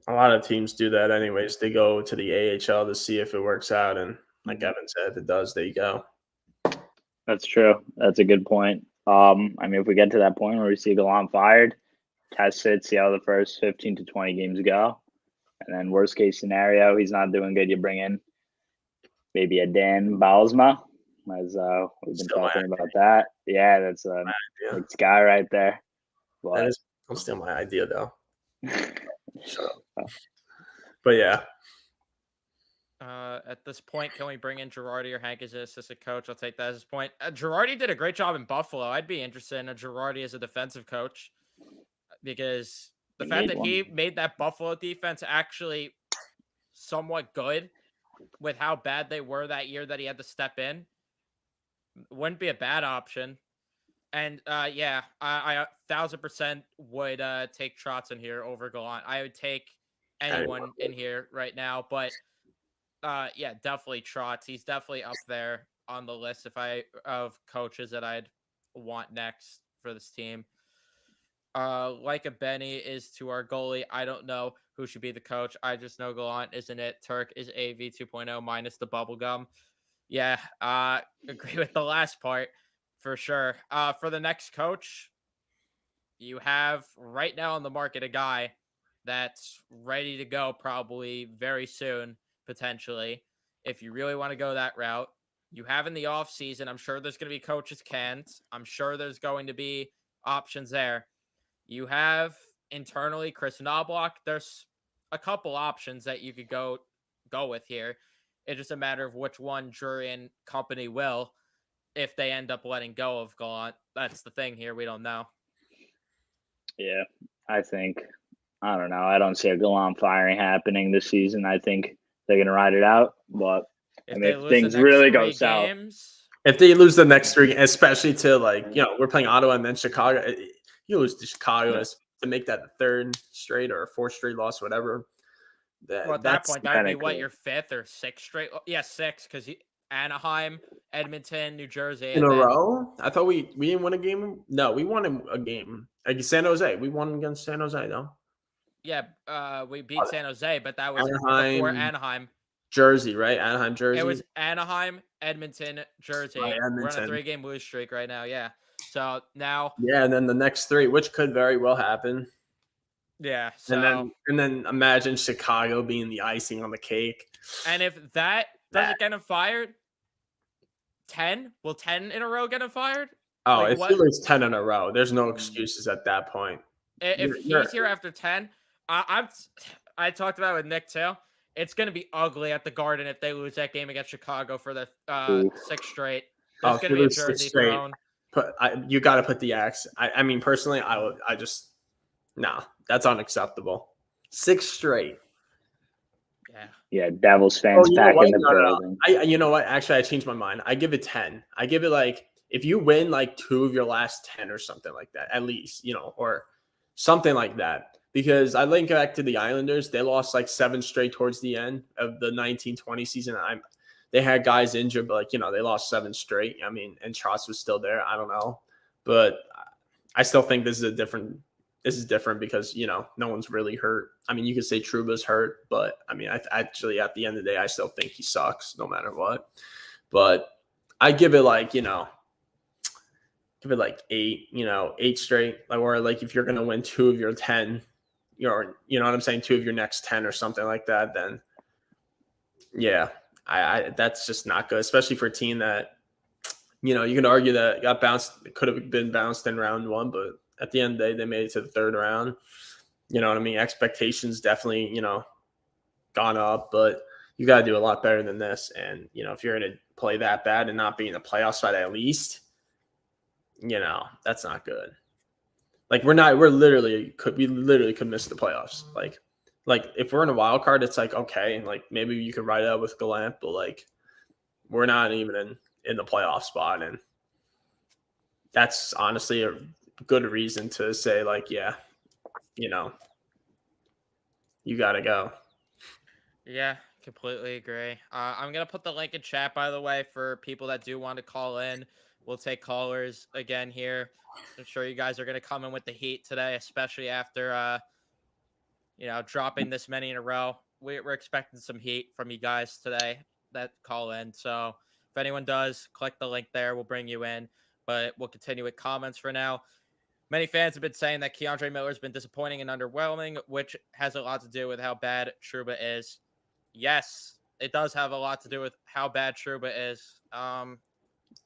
A lot of teams do that anyways. They go to the AHL to see if it works out. And like Evan said, if it does, there you go. That's true. That's a good point. I mean, if we get to that point where we see Gallant fired, test it, see how the first 15 to 20 games go. And then worst case scenario, he's not doing good. You bring in maybe a Dan Balsma, as we've been talking about that. Yeah, that's a big guy right there. But don't steal my idea, though. But yeah. At this point, can we bring in Girardi or Hank as an assistant coach? I'll take that as a point. Girardi did a great job in Buffalo. I'd be interested in a Girardi as a defensive coach because the fact that he made that Buffalo defense actually somewhat good with how bad they were that year that he had to step in wouldn't be a bad option. And yeah, I 1,000% would take Trotz in here over Gallant. I would take anyone in here right now, but yeah, definitely Trotz. He's definitely up there on the list of coaches that I'd want next for this team. Like a Benny is to our goalie. I don't know who should be the coach. I just know Gallant isn't it. Turk is AV 2.0 minus the bubblegum. Yeah, agree with the last part for sure. For the next coach, you have right now on the market a guy that's ready to go probably very soon, potentially, if you really want to go that route. You have in the offseason, I'm sure there's going to be coaches can't. I'm sure there's going to be options there. You have internally Chris Knobloch. There's a couple options that you could go with here. It's just a matter of which one Drury and company will if they end up letting go of Gallant. That's the thing here. We don't know. Yeah, I don't know. I don't see a Gallant firing happening this season. I think they're going to ride it out. But if things really go south. If they lose the next 3, especially to we're playing Ottawa and then Chicago, you lose to Chicago to make that the 3rd straight or 4th straight loss, whatever. At that point, that would be what, your 5th or 6th straight? Yeah, 6, because Anaheim, Edmonton, New Jersey. In a row? I thought we didn't win a game. No, we won a game against San Jose. We won against San Jose, though. Yeah, we beat San Jose, but that was before Anaheim. Jersey, right? Anaheim, Jersey. It was Anaheim, Edmonton, Jersey. Right, Edmonton. We're on a 3-game lose streak right now, yeah. So now... Yeah, and then the next 3, which could very well happen. Yeah, so... And then imagine Chicago being the icing on the cake. And if that doesn't get him fired, 10? Will 10 in a row get him fired? Oh, if he loses 10 in a row, there's no excuses at that point. If he's here after 10, I talked about it with Nick too. It's going to be ugly at the Garden if they lose that game against Chicago for the 6th straight. There's going to be a jersey thrown. You got to put the X. I mean, personally, that's unacceptable. 6 straight. Yeah, Devils fans back in the building. You know what? Actually, I changed my mind. I give it 10. I give it if you win 2 of your last 10 or something like that, at least, or something like that. Because I link back to the Islanders. They lost 7 straight towards the end of the 19-20 season. They had guys injured, but they lost 7 straight. I mean, and Trotz was still there. I don't know. But I still think this is different because, no one's really hurt. I mean, you could say Trouba's hurt, but I mean, actually at the end of the day, I still think he sucks no matter what. But I give it 8, 8 straight. Or if you're going to win 2 of your 10, you know what I'm saying? 2 of your next 10 or something like that, then yeah, I that's just not good, especially for a team that, you can argue that got bounced, could have been bounced in round 1, but at the end of the day, they made it to the 3rd round. You know what I mean? Expectations definitely, gone up, but you got to do a lot better than this. And, if you're going to play that bad and not be in the playoff spot at least, that's not good. We literally could miss the playoffs. If we're in a wild card, it's okay, maybe you could ride it out with Gallant, but we're not even in the playoff spot, and that's honestly a good reason to say yeah, you got to go. Yeah, completely agree. I'm gonna put the link in chat, by the way, for people that do want to call in. We'll take callers again here. I'm sure you guys are gonna come in with the heat today, especially after dropping this many in a row. We're expecting some heat from you guys today that call in. So if anyone does, click the link there. We'll bring you in. But we'll continue with comments for now. Many fans have been saying that Keandre Miller has been disappointing and underwhelming, which has a lot to do with how bad Trouba is. Yes, it does have a lot to do with how bad Trouba is.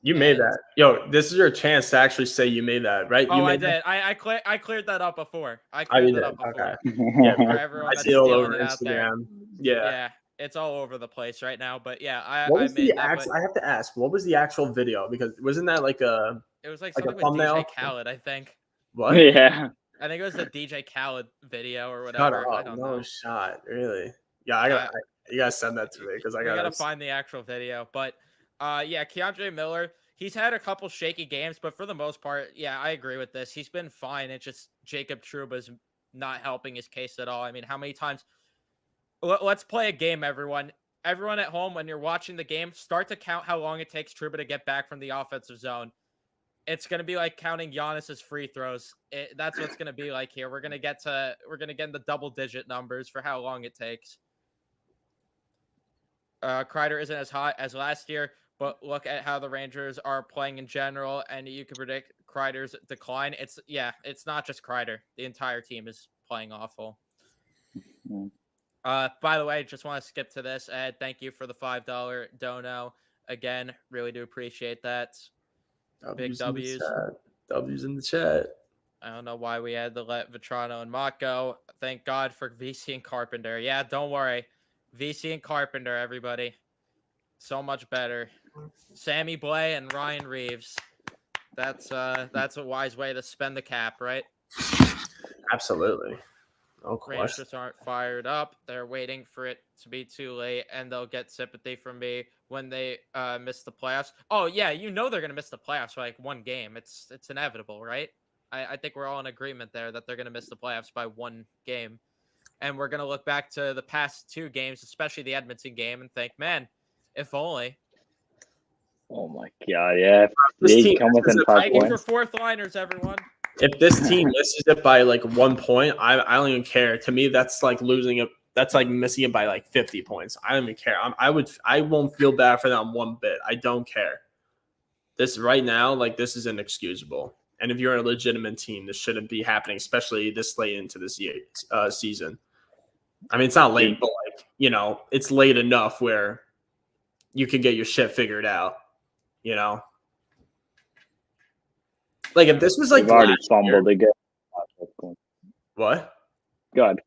You made that. Yo, this is your chance to actually say you made that, right? You I made did. I cleared that up before. I Oh, cleared you that did. up before. Okay. Yeah, For everyone I that's see it all stealing over it out there. Instagram. Yeah. Yeah, it's all over the place right now. But yeah, What I was made the that. actual? But I have to ask. What was the actual video? Because wasn't that like a it was like like a something with DJ thumbnail? Khaled, I think. What? Yeah. I think it was the DJ Khaled video or Shut whatever. I up! don't No know. shot. Really? Yeah, you gotta send that to me because We gotta find the actual video. But yeah, Keandre Miller, he's had a couple shaky games, but for the most part, yeah, I agree with this. He's been fine. It's just Jacob Trouba's not helping his case at all. I mean, how many times? Let's play a game, everyone. Everyone at home, when you're watching the game, start to count how long it takes Trouba to get back from the offensive zone. It's gonna be like counting Giannis's free throws. That's what's gonna be like here. We're gonna get in the double-digit numbers for how long it takes. Kreider isn't as hot as last year, but look at how the Rangers are playing in general, and you can predict Kreider's decline. It's not just Kreider. The entire team is playing awful. By the way, just want to skip to this. Ed, thank you for the $5 dono. Again, really do appreciate that. Big W's. W's in the chat. I don't know why we had to let Vetrano and Mott go. Thank God for VC and Carpenter. Yeah, don't worry. VC and Carpenter, everybody. So much better. Sammy Blay and Ryan Reeves. That's a wise way to spend the cap, right? Absolutely. No question. Rangers aren't fired up. They're waiting for it to be too late, and they'll get sympathy from me when they miss the playoffs. Oh yeah, they're gonna miss the playoffs for like one game. It's inevitable, right? I think we're all in agreement there that they're gonna miss the playoffs by one game, and we're gonna look back to the past two games, especially the Edmonton game, and think, man, if only. Oh my God! Yeah, This they team come within 5 Thank you for points. fourth liners, everyone. If this team misses it by like 1 point, I don't even care. To me, that's like losing it. That's like missing it by like 50 points. I don't even care. I won't feel bad for them one bit. I don't care. This right now, like this is inexcusable. And if you're a legitimate team, this shouldn't be happening, especially this late into this season. I mean, it's not late, but like it's late enough where you can get your shit figured out. Like if this was like They've already fumbled again. What? Go ahead.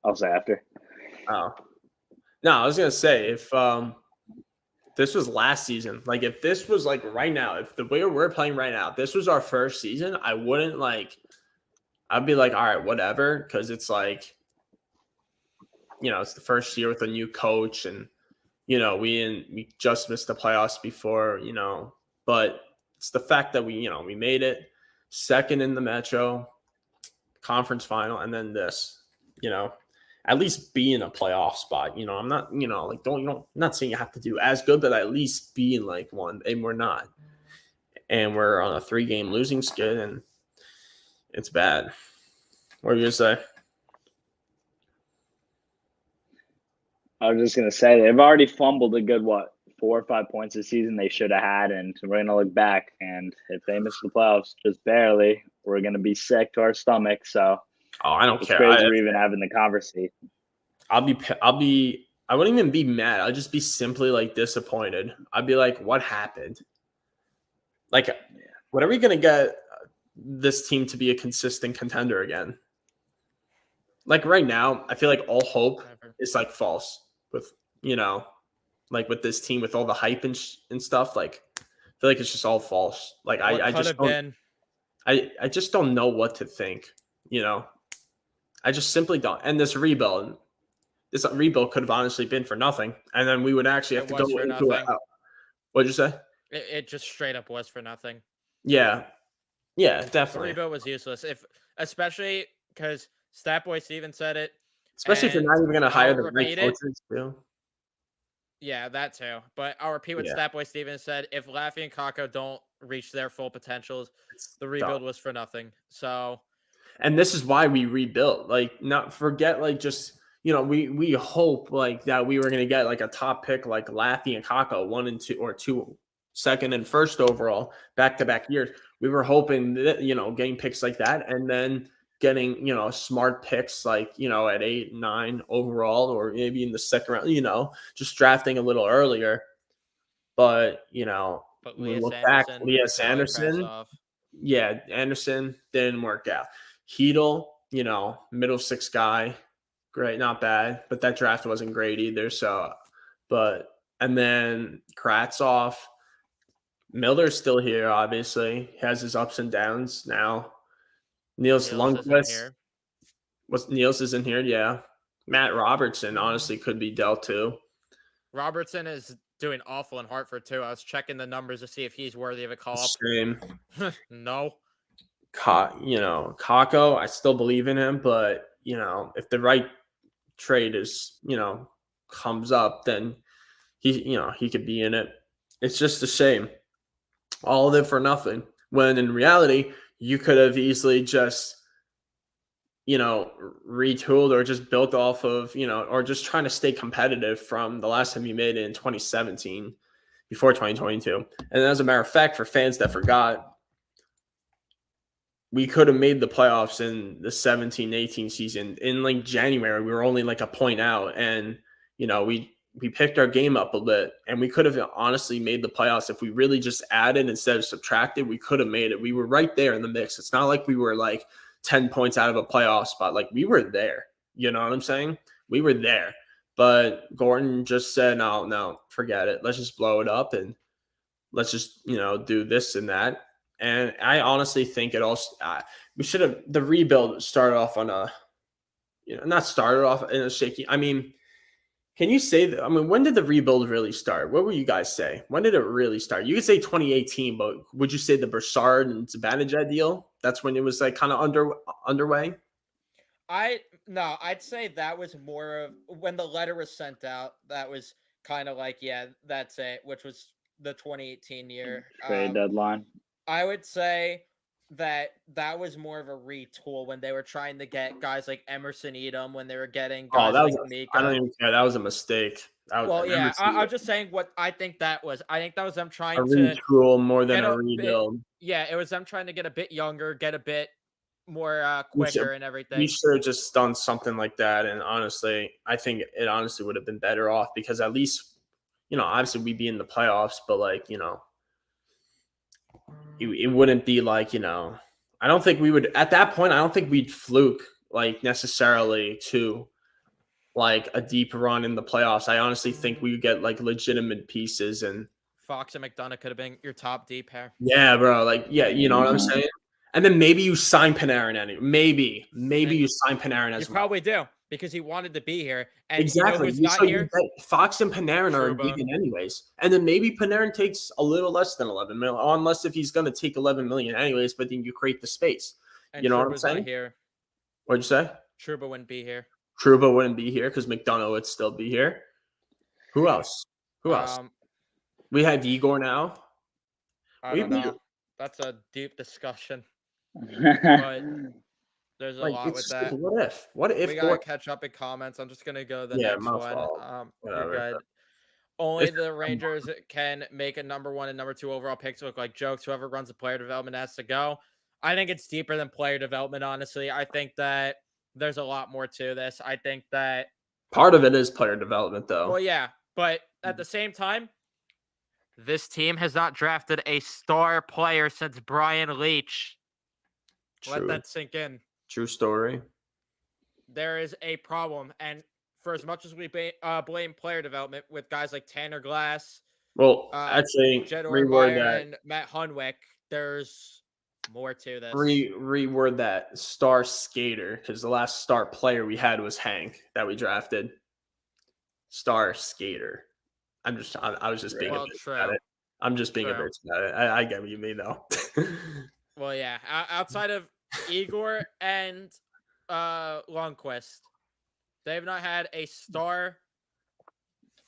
I'll say after. Oh. No, I was gonna say if this was last season, like if this was like right now, if the way we're playing right now, if this was our first season, I wouldn't like. I'd be like, all right, whatever, because it's like, it's the first year with a new coach, and we just missed the playoffs before, but it's the fact that we made it second in the Metro Conference Final, and then this, at least be in a playoff spot. I'm not, like I'm not saying you have to do as good, but at least be in like one, and we're not, and we're on a 3-game losing skid, and it's bad. What are you gonna say? I was just gonna say they've already fumbled a good 4 or 5 points this season they should have had, and we're gonna look back, and if they miss the playoffs just barely, we're gonna be sick to our stomach. So I don't care. Crazy we're even having the conversation. I wouldn't even be mad. I'd just be simply like disappointed. I'd be like, what happened? Like, when are we gonna get this team to be a consistent contender again? Like right now, I feel like all hope is like false with like with this team with all the hype and stuff. Like, I feel like it's just all false. Like I just don't know what to think. I just simply don't. And this rebuild could have honestly been for nothing, and then we would actually have to go into it. What'd you say? It just straight up was for nothing. Yeah, definitely. The rebuild was useless, especially because Statboy Steven said it. Especially if you're And not even going to hire I'll the right repeat it. coaches, too. Yeah, that too. But I'll repeat what Yeah, Statboy Steven said. If Laffy and Kako don't reach their full potentials, it's the dumb. rebuild was for nothing. So And this is why we rebuilt. Like, not forget, like, just we hope like that we were gonna get like a top pick like Laffy and Kako 1 and 2 or 2 second and first overall back-to-back years. We were hoping that getting picks like that and then getting smart picks like at 8, 9 overall or maybe in the second round, just drafting a little earlier. But but we Leah look back, Sanderson Leah was really pass Sanderson, off. yeah, Anderson didn't work out. Heedle, middle 6 guy, great, not bad, but that draft wasn't great either. So, and then Kratzov, Miller's still here, obviously. He has his ups and downs now. Niels Niels isn't Lundqvist, here. Niels isn't here, yeah. Matt Robertson honestly could be dealt too. Robertson is doing awful in Hartford too. I was checking the numbers to see if he's worthy of a call up. Same. No. Kako, I still believe in him, but if the right trade is comes up, then he could be in it. It's just a shame, all of it for nothing. When in reality, you could have easily just retooled or just built off of or just trying to stay competitive from the last time you made it in 2017 before 2022. And as a matter of fact, for fans that forgot, we could have made the playoffs in the 17-18 season. In like January, we were only like a point out, and we picked our game up a bit, and we could have honestly made the playoffs if we really just added instead of subtracted. We could have made it. We were right there in the mix. It's not like we were like 10 points out of a playoff spot. Like, we were there. You know what I'm saying? We were there. But Gordon just said, no, forget it. Let's just blow it up and let's just do this and that. And I honestly think it also we should have the rebuild started off on a not started off in a shaky. I mean, can you say that? I mean, when did the rebuild really start? What would you guys say? When did it really start? You could say 2018, but would you say the Broussard and Zibanejad deal? That's when it was like kind of underway. I'd say that was more of when the letter was sent out. That was kind of like, yeah, that's it, which was the 2018 year. Trade deadline. I would say that was more of a retool when they were trying to get guys like Emerson Edom, when they were getting guys like Mika. I don't even care. That was a mistake. I'm just saying what I think that was. I think that was them trying a to retool more than a rebuild. It was them trying to get a bit younger, get a bit more quicker and everything. We should have just done something like that. And honestly, I think it honestly would have been better off because at least, obviously we'd be in the playoffs, but like, it wouldn't be like, I don't think we would at that point. I don't think we'd fluke like necessarily to like a deep run in the playoffs. I honestly think we would get like legitimate pieces, and Fox and McDonough could have been your top D pair. Yeah, bro. Like, yeah, you know what I'm saying? And then maybe you sign Panarin anyway. Maybe you sign Panarin as well. You probably do because he wanted to be here. And exactly. who's not here? Fox and Panarin are given anyways. And then maybe Panarin takes a little less than 11 million, unless if he's going to take 11 million anyways, but then you create the space. And you know Trouba's what I'm saying? Not here. What'd you say? Trouba wouldn't be here. Trouba wouldn't be here because McDonough would still be here. Who else? We have Igor now. I don't know. That's a deep discussion. But there's a lot with that. What if we gotta catch up in comments? I'm just gonna go to the next one. You're good. Only the Rangers can make a number 1 and number 2 overall picks look like jokes. Whoever runs the player development has to go. I think it's deeper than player development, honestly. I think that there's a lot more to this. I think that part of it is player development, though. Well, yeah, but at the same time, this team has not drafted a star player since Brian Leach. True. Let that sink in. True story. There is a problem, and for as much as we blame player development with guys like Tanner Glass, actually, Jed Ortmeyer and Matt Hunwick, there's more to this. Reword that star skater, because the last star player we had was Hank that we drafted. Star skater. I was just being a bitch about it. I'm just being a bitch about it. I get what you mean, though. Well, yeah. Outside of Igor and Lundqvist. They have not had a star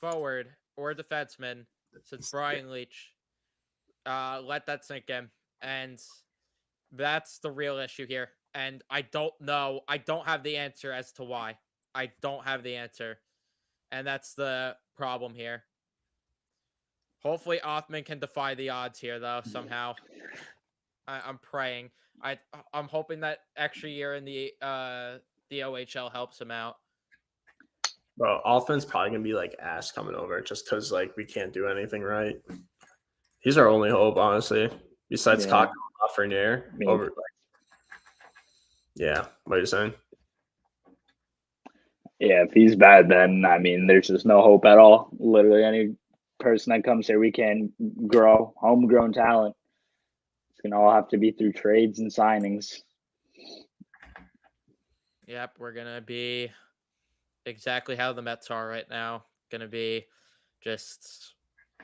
forward or defenseman since Brian Leach. Let that sink in. And that's the real issue here. And I don't know. I don't have the answer as to why. I don't have the answer. And that's the problem here. Hopefully Othman can defy the odds here, though, somehow. I'm praying. I'm hoping that extra year in the OHL helps him out. Bro, offense probably gonna be like ass coming over just because like we can't do anything right. He's our only hope, honestly. Besides Cock Lafreniere over. Yeah, what are you saying? Yeah, if he's bad, then I mean, there's just no hope at all. Literally, any person that comes here, we can grow homegrown talent. It's gonna all have to be through trades and signings. Yep, we're gonna be exactly how the Mets are right now. Gonna be just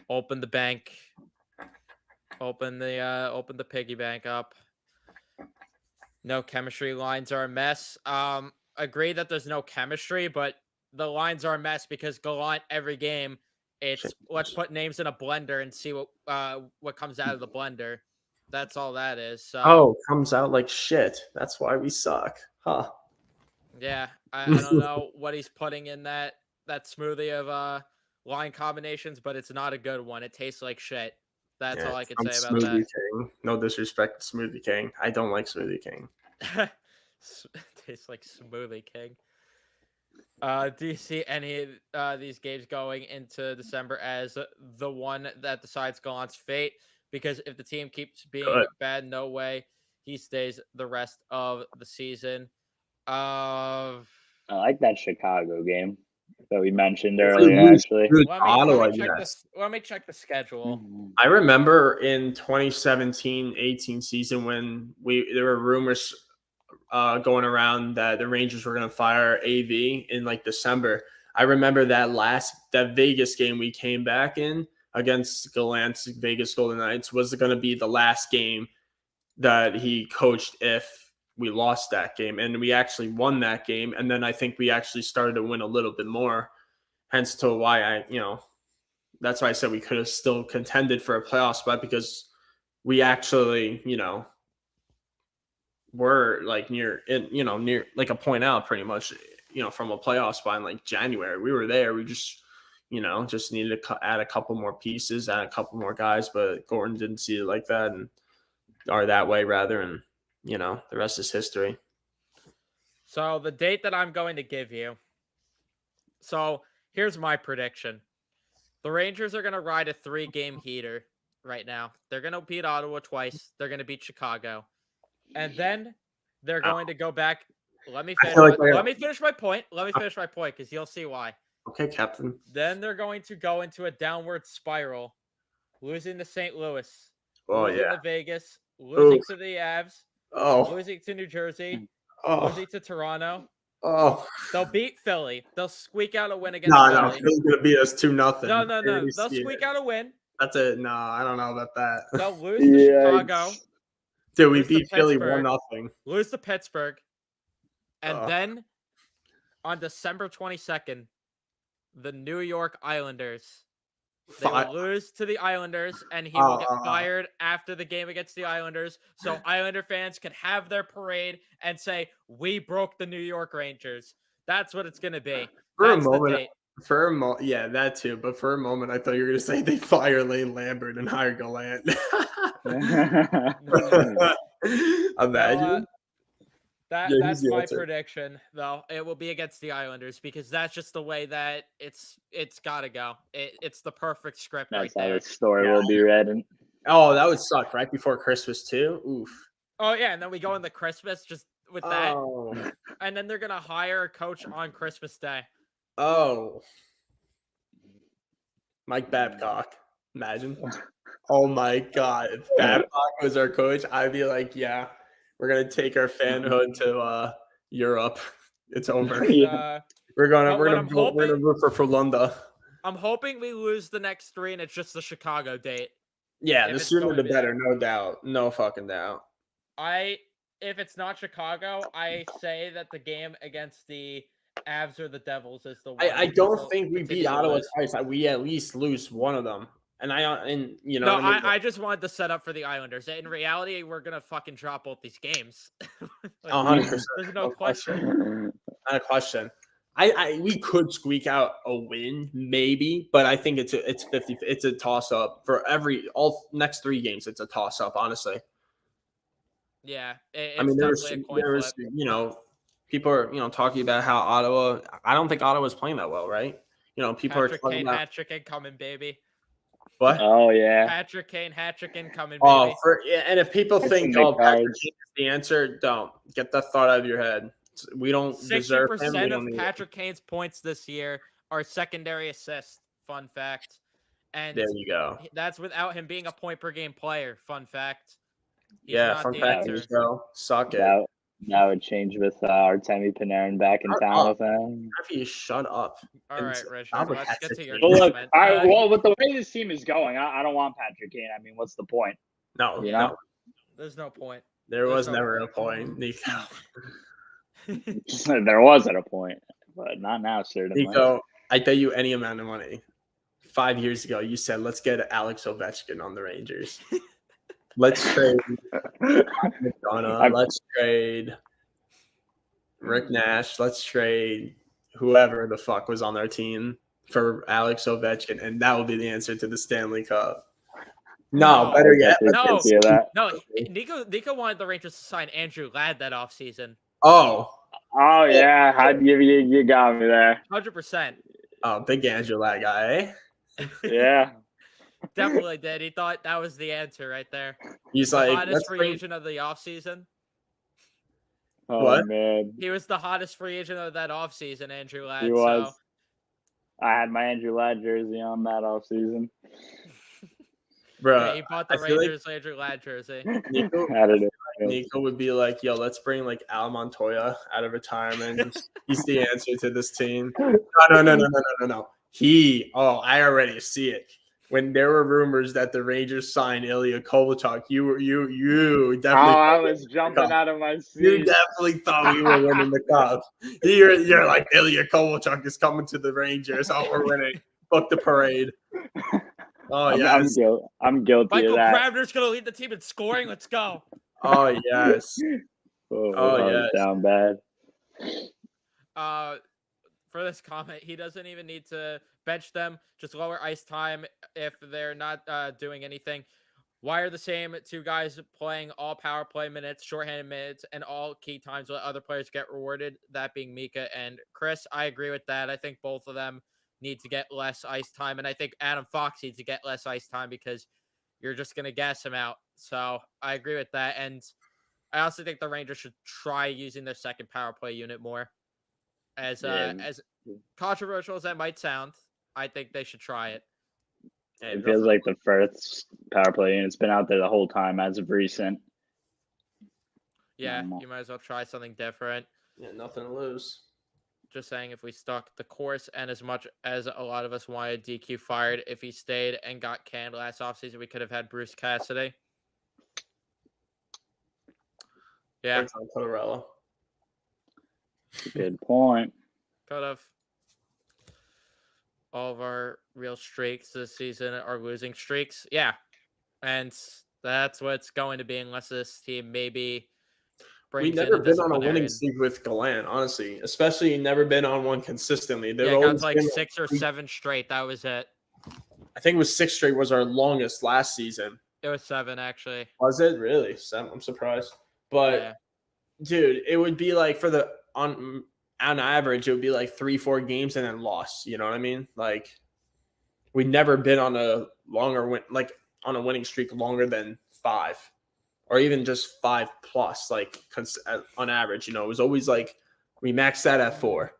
open the bank, open the piggy bank up. No chemistry. Lines are a mess. Agree that there's no chemistry, but the lines are a mess because Gallant every game, it's let's put names in a blender and see what comes out of the blender. That's all that is. So comes out like shit. That's why we suck. Huh. Yeah, I don't know what he's putting in that smoothie of line combinations, but it's not a good one. It tastes like shit. That's all I can say about Smoothie that. King. No disrespect to Smoothie King. I don't like Smoothie King. Tastes like Smoothie King. Do you see any of these games going into December as the one that decides Gallant's fate? Because if the team keeps being bad, no way he stays the rest of the season. I like that Chicago game that we mentioned earlier. Actually, let me check the schedule. I remember in 2017-18 season when there were rumors going around that the Rangers were going to fire AV in like December. I remember that Vegas game we came back in against Gallant's Vegas Golden Knights was going to be the last game that he coached if we lost that game, and we actually won that game. And then I think we actually started to win a little bit more, hence to why that's why I said we could have still contended for a playoff spot because we actually, were like near like a point out pretty much, from a playoff spot in like January. We were there. We just, just needed to add a couple more pieces, add a couple more guys, but Gordon didn't see it like that or that way rather. And, the rest is history. So the date that I'm going to give you. So here's my prediction. The Rangers are going to ride a 3-game heater right now. They're going to beat Ottawa twice. They're going to beat Chicago. And then they're going to go back. Let me finish my point. Let me finish my point because you'll see why. Okay, Captain. Then they're going to go into a downward spiral, losing to St. Louis, losing to Vegas, losing to the Avs, Oh. losing to New Jersey, Oh. losing to Toronto. Oh. They'll beat Philly. They'll squeak out a win against Philly. No, Philly's going to beat us 2-0. No. They'll squeak out a win. That's it. No, I don't know about that. They'll lose to Chicago. Dude, we beat Philly 1-0. Lose to Pittsburgh. And then on December 22nd, the New York Islanders. They will lose to the Islanders, and he will get fired after the game against the Islanders. So Islander fans can have their parade and say, we broke the New York Rangers. That's what it's going to be. That's the date. Yeah, that too. But for a moment, I thought you were going to say they fire Lane Lambert and hire Gallant. Imagine. That's my prediction, though. It will be against the Islanders because that's just the way that it's got to go. It's the perfect script right there. That's how the story will be read. Oh, that would suck right before Christmas too. Oof. Oh yeah, and then we go into Christmas just with that, and then they're gonna hire a coach on Christmas Day. Oh, Mike Babcock. Imagine. Oh my God, if Babcock was our coach, I'd be like, yeah. We're gonna take our fanhood to Europe. It's over. We're gonna root for Frölunda. I'm hoping we lose the next 3 and it's just the Chicago date. Yeah, the sooner the better, no doubt, no fucking doubt. I if it's not Chicago, I say that the game against the Avs or the Devils is the one. I because don't they'll think we continue beat to Ottawa lose. twice. We at least lose one of them. And you know No, what I mean? I just wanted to set up for the Islanders. In reality, we're gonna fucking drop both these games. Like, 100%. there's no question. Not a question. We could squeak out a win, maybe, but I think it's 50. It's a toss up for all next 3 games. It's a toss up, honestly. Yeah, I it's mean, definitely a coin flip. People are talking about how Ottawa. I don't think Ottawa's playing that well, right? People Patrick are talking Kane about hat-trick incoming, baby. what? Oh yeah. Patrick Kane hat-trick incoming, Oh, baby. and if people That's think, in the oh, Patrick cards. Kane is the answer, don't get that thought out of your head. We don't deserve him. 60% We of don't need Patrick Kane's points this year are secondary assists. Fun fact. And There you go. that's without him being a point per game player. Fun fact. He's Yeah, not fun the fact, answer. go suck it. That would change with Artemi Panarin back in Shut town up. with him. Happy, shut up. All And right, stop Richard. with Let's get to your Patrick But Kane. look, comment. well, with the way this team is going, I don't want Patrick Kane. I mean, what's the point? No, You no, know? There's no point. there There's was no never a point, Nico. There was at a point, but not now, certainly. Nico, I bet you any amount of money. 5 years ago, you said, let's get Alex Ovechkin on the Rangers. Let's trade McDonough. Let's trade Rick Nash. Let's trade whoever the fuck was on their team for Alex Ovechkin, and that will be the answer to the Stanley Cup. No, No. better yet. No. See that? No, Nico wanted the Rangers to sign Andrew Ladd that offseason. Oh, Yeah, you got me there. 100%. Big Andrew, that guy. Eh? Yeah. Definitely did. He thought that was the answer right there. He's The like, hottest let's free bring. agent of the offseason. Oh What? man, He was the hottest free agent of that offseason, Andrew Ladd. he was. So I had my Andrew Ladd jersey on that offseason. Bruh, yeah, he bought the I feel like Rangers Andrew Ladd jersey. Nico, Had it. Nico would be like, yo, let's bring like Al Montoya out of retirement. He's the answer to this team. No. I already see it. When there were rumors that the Rangers signed Ilya Kovalchuk, you definitely. I was jumping out of my You seat. definitely thought we were winning the cup. You're like, Ilya Kovalchuk is coming to the Rangers. Oh, we're winning. Book the parade. Oh, yes. I'm guilty Michael of that. Grabner's going to lead the team in scoring. Let's go. Oh, yes. Oh, Oh, I was yes. down bad. For this comment, he doesn't even need to bench them. Just lower ice time if they're not doing anything. Why are the same 2 guys playing all power play minutes, shorthanded minutes, and all key times let other players get rewarded? That being Mika and Chris. I agree with that. I think both of them need to get less ice time, and I think Adam Fox needs to get less ice time because you're just going to gas him out. So I agree with that. And I also think the Rangers should try using their second power play unit more. As controversial as that might sound, I think they should try it. It feels like the first power play unit's been out there the whole time as of recent. Yeah, you might as well try something different. Yeah, nothing to lose. Just saying, if we stuck the course, and as much as a lot of us wanted DQ fired, if he stayed and got canned last offseason, we could have had Bruce Cassidy. Yeah. Tortorella. Good point. Could have. All of our real streaks this season are losing streaks. Yeah. And that's what it's going to be unless this team maybe We've never been on a winning streak with Gallant, honestly. Especially never been on one consistently. Yeah, it got like 6 or 7 straight. That was it. I think it was 6 straight was our longest last season. It was 7, actually. Was it? Really? 7? I'm surprised. But, yeah. Dude, it would be like on average, it would be like 3-4 games and then loss. You know what I mean? Like, we've never been on a on a winning streak longer than 5. Or even just 5 plus, like on average, it was always like we maxed that at 4.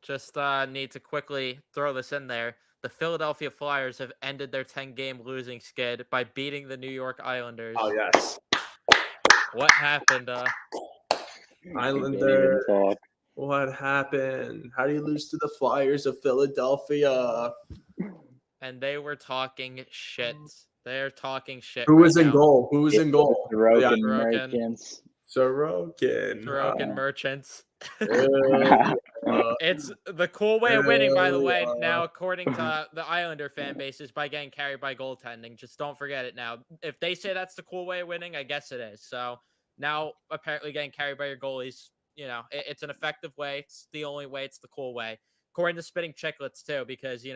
Just need to quickly throw this in there. The Philadelphia Flyers have ended their 10-game losing skid by beating the New York Islanders. Oh, yes. What happened? Islander. What happened? How do you lose to the Flyers of Philadelphia? And they were talking shit. They're talking shit. Who right was in now. goal? Who was in goal? Sorokin Sorokin. Merchants. Sorokin. Sorokin Merchants. It's the cool way of winning, by the way. Now, according to the Islander fan base, is by getting carried by goaltending. Just don't forget it now. If they say that's the cool way of winning, I guess it is. So now, apparently, getting carried by your goalies, it's an effective way. It's the only way. It's the cool way. According to Spitting Chicklets, too, because,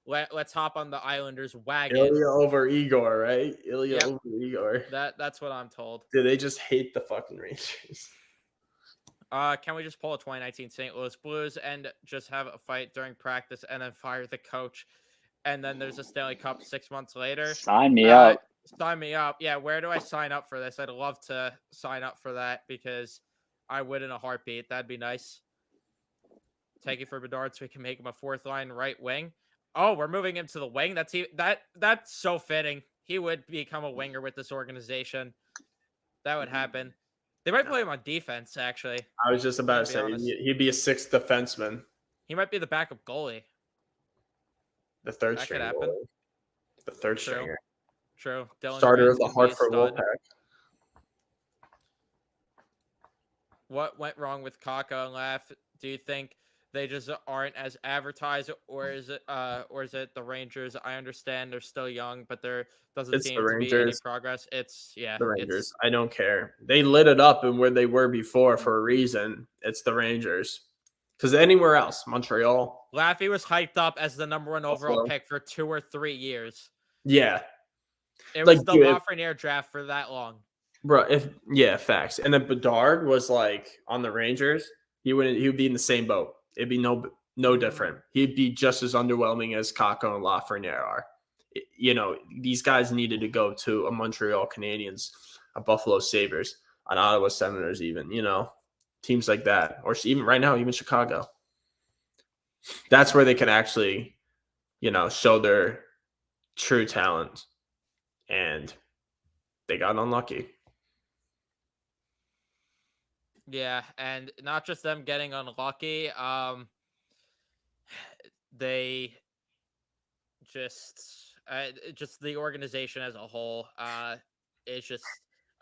let's hop on the Islanders wagon. Ilya over Igor, right? Ilya Yep. over Igor. That's what I'm told. Dude, they just hate the fucking Rangers. Can we just pull a 2019 St. Louis Blues and just have a fight during practice and then fire the coach? And then there's a Stanley Cup 6 months later. Sign me up. Sign me up. Yeah, where do I sign up for this? I'd love to sign up for that because I would in a heartbeat. That'd be nice. Take it for Bedard so we can make him a fourth line right wing. Oh, we're moving him to the wing. That's so fitting. He would become a winger with this organization. That would happen. They might play him on defense, actually. I was just about to say he'd be a sixth defenseman. He might be the backup goalie. The third That stringer. could happen. The third stringer. True. Dylan Starter of Grant's the gonna be a Hartford stud. Wolfpack. What went wrong with Kakko and Laugh? Do you think they just aren't as advertised, or is it the Rangers? I understand they're still young, but there doesn't It's seem the to be any Rangers. progress. It's The Rangers. I don't care. They lit it up and where they were before for a reason. It's the Rangers. Because anywhere else, Montreal. Laffy was hyped up as the number 1 overall Buffalo. pick for 2 or 3 years. Yeah. It Like, was the dude, Lafreniere draft for that long. Bro, facts. And then Bedard was like on the Rangers, he would be in the same boat. It'd be no different. He'd be just as underwhelming as Kakko and Lafreniere are. These guys needed to go to a Montreal Canadiens, a Buffalo Sabres, an Ottawa Senators, even, teams like that. Or even right now, even Chicago. That's where they can actually, show their true talent. And they got unlucky. Yeah, and not just them getting unlucky. They just the organization as a whole is just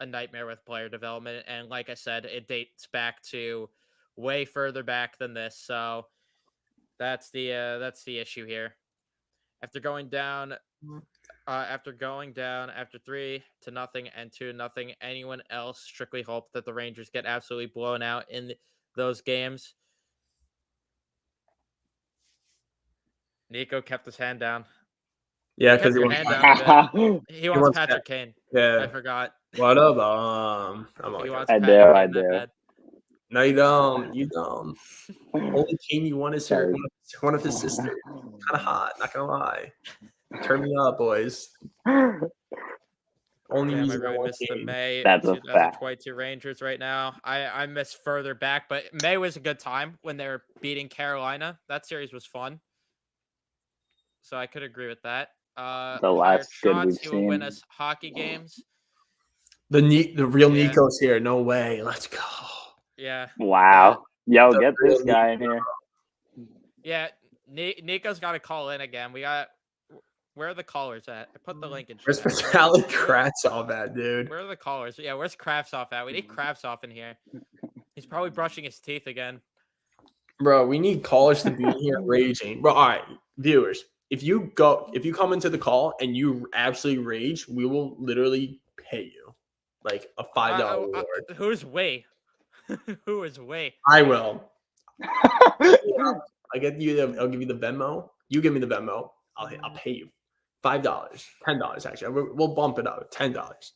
a nightmare with player development. And like I said, it dates back to way further back than this. So that's the issue here. After going down after 3-0 and 2-0, anyone else strictly hope that the Rangers get absolutely blown out in those games? Nico kept his hand down. Yeah, because he wants Patrick Kane. Yeah, I forgot. What up? He wants I Patrick do. Kane that bad. No, you don't. You don't. Only Kane you want is one of his sisters. Kind of hot, not gonna lie. Turn me up, boys. Only Damn, I reason I really want missed the Kane. May That's a fact. 2022 Rangers right now. I miss further back, but May was a good time when they were beating Carolina. That series was fun. So I could agree with that. The last good we've he will win seen. us hockey games. The real Nico's here. No way. Let's go. Yeah. Wow. Yo, get this guy in here. Yeah, Nico's got to call in again. Where are the callers at? I put the link in. Where's Vitaly Kravtsov at, dude? Where are the callers? Yeah, where's Kravtsov at? We need Kravtsov in here. He's probably brushing his teeth again. Bro, we need callers to be here raging. Bro, all right, viewers. If you come into the call and you absolutely rage, we will literally pay you like a $5 reward. Who's we? Who is we? I will. I'll give you the Venmo. You give me the Venmo. I'll pay you $5, $10 actually. We'll bump it up $10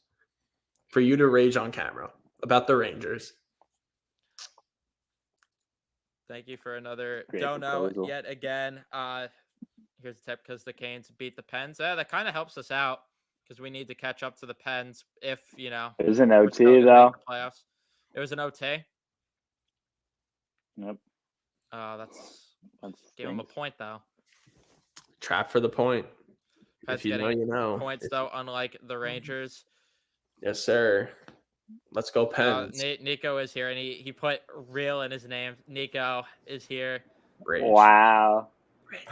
for you to rage on camera about the Rangers. Thank you for another Great dono proposal. yet again. Here's a tip because the Canes beat the Pens. That kind of helps us out because we need to catch up to the Pens if, It was an we're still OT, gonna though. make the playoffs. It was an OT. Yep. That's give him a point, though. Trap for the point. Pens If you know, getting you know. points, though, unlike the Rangers. Yes, sir. Let's go Pens. Nico is here, and he put real in his name. Nico is here. Rage. Wow.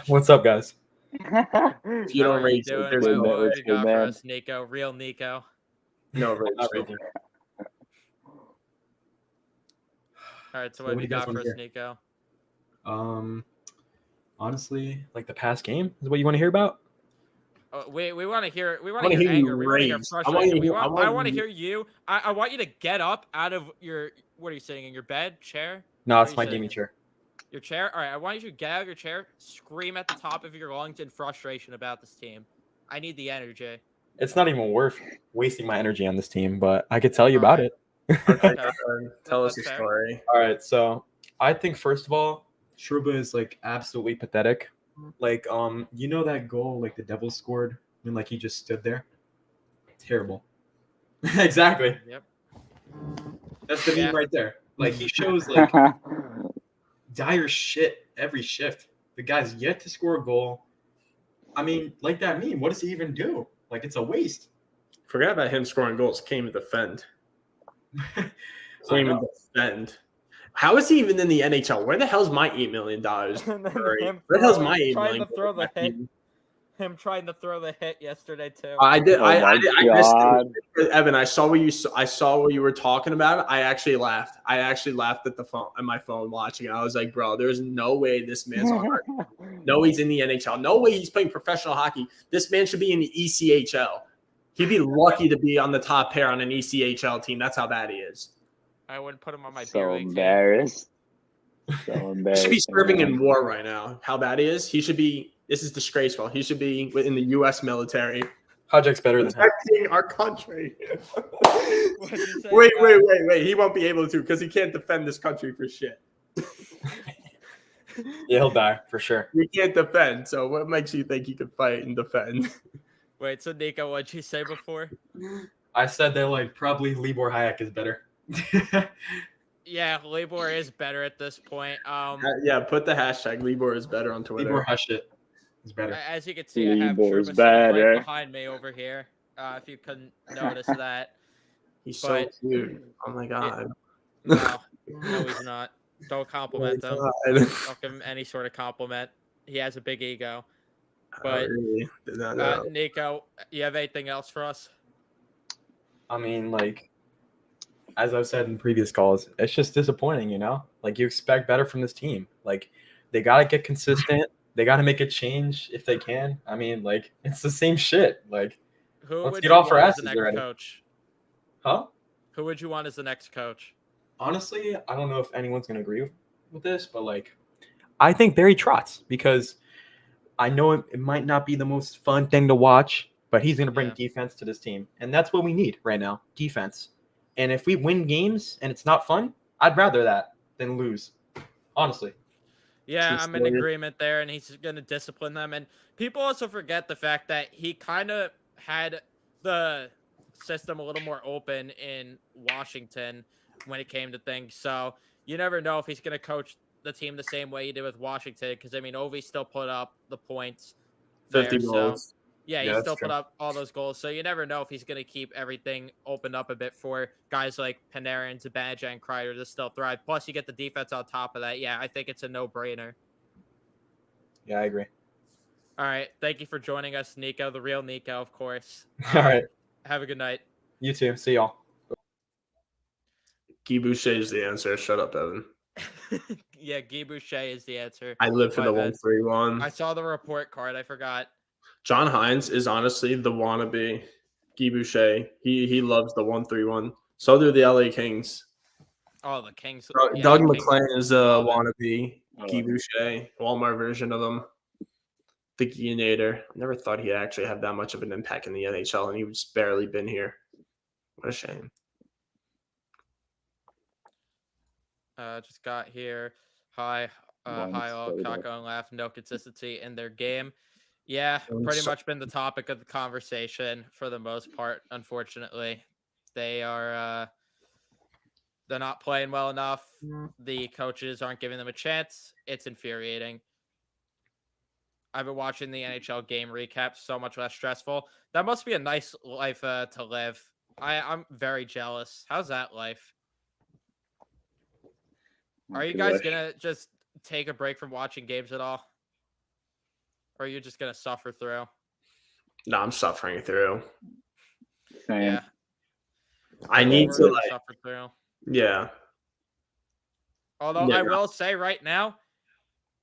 What's up, guys? If you How don't are you rage, doing? there's Good What, man, what no you good got for man. us, Nico? Real Nico. no rage. Not bro. raging. All right, so So what have what you do you guys got for wanna us, hear? Nico? Honestly, like the past game is what you want to hear about. We want to hear I want to hear anger. you We want to hear rage. I want frustration. to hear. I I want want to you. hear you. I want you to get up out of your, what are you sitting in your bed, chair? No, What are it's you my sitting gaming in? chair. Your chair? All right, I want you to get out of your chair, scream at the top of your lungs in frustration about this team. I need the energy. It's not even worth wasting my energy on this team, but I could tell you All about right. it. Okay, Okay. go ahead. Tell us That's a fair. story. All right, so I think first of all, Shruba is like absolutely pathetic. Like, you know that goal like the Devils scored when like he just stood there? Terrible. Exactly. Yep. That's the Yeah. meme right there. Like he shows like dire shit every shift. The guy's yet to score a goal. I mean, like that meme, what does he even do? Like it's a waste. Forget about him scoring goals. Came to defend. I Came to know. defend. How is he even in the NHL? Where the hell's my $8 million? And then Where him the hell's throwing- my $8 trying million? to throw the hit. Him trying to throw the hit yesterday too. I did. Oh I my missed God. it. Evan, I saw what you were talking about. I actually laughed. I actually laughed at my phone watching it. I was like, bro, there's no way this man's on our No, he's in the NHL. No way he's playing professional hockey. This man should be in the ECHL. He'd be lucky to be on the top pair on an ECHL team. That's how bad he is. I wouldn't put him on my beer So league team. embarrassed. So He should be embarrassed. serving in war right now. How bad he is. He should be. This is disgraceful. He should be in the U.S. military. Hajek's better than him. Protecting our country. What'd you say? Wait. He won't be able to because he can't defend this country for shit. Yeah, he'll die for sure. He can't defend. So what makes you think he could fight and defend? Wait, so Nico, what'd you say before? I said that like probably Libor Hayek is better. Yeah, Labor is better at this point. Yeah, put the hashtag Libor is better on Twitter. Libor Hashit is better. As you can see, I have Libor's Truba sitting right better. behind me over here. If you couldn't notice that. He's so But- cute. Oh my god. No, he's not. Don't compliment him. God. Don't give him any sort of compliment. He has a big ego. I But, really did not know. Nico, you have anything else for us? I mean, like, as I've said in previous calls, it's just disappointing, you know? Like, you expect better from this team. Like, they got to get consistent. They got to make a change if they can. I mean, like, it's the same shit. Like, Who let's would get you off our want as the asses next already. coach? Huh? Who would you want as the next coach? Honestly, I don't know if anyone's going to agree with this, but, like, I think Barry Trotz, because I know it might not be the most fun thing to watch, but he's going to bring Yeah. defense to this team. And that's what we need right now, defense. And if we win games and it's not fun, I'd rather that than lose, honestly. Yeah, True I'm in story. agreement there, and he's going to discipline them. And people also forget the fact that he kind of had the system a little more open in Washington when it came to things. So you never know if he's going to coach the team the same way he did with Washington, because, I mean, Ovi still put up the points 50 there, so goals. yeah, Yeah, he that's still true. put up all those goals. So you never know if he's going to keep everything opened up a bit for guys like Panarin, Zibanejad, and Kreider to still thrive. Plus, you get the defense on top of that. Yeah, I think it's a no-brainer. Yeah, I agree. All right. Thank you for joining us, Nico, the real Nico, of course. All right. Have a good night. You too. See y'all. Guy Boucher is the answer. Shut up, Evan. Yeah, Guy Boucher is the answer. I live for My the bad. 131. I saw the report card. I forgot. John Hines is honestly the wannabe Guy Boucher. He loves the 131. So do the LA Kings. Oh, the Kings. yeah, Doug the Kings McClain is a love it. wannabe Guy Boucher, Walmart version of him. The Guionator. Never thought he'd actually have that much of an impact in the NHL, and he's barely been here. What a shame. Just got here. Hi, One hi all. straight up. Kako and laugh. No consistency in their game. Yeah, I'm pretty so- much been the topic of the conversation for the most part. Unfortunately, they are. They're not playing well enough. The coaches aren't giving them a chance. It's infuriating. I've been watching the NHL game recaps, so much less stressful. That must be a nice life to live. I'm very jealous. How's that life? Are you guys gonna just take a break from watching games at all? or are you just gonna suffer through? No, I'm suffering through. Same. Yeah, I we're need to gonna like, suffer through. yeah. Although Yeah. I will say right now,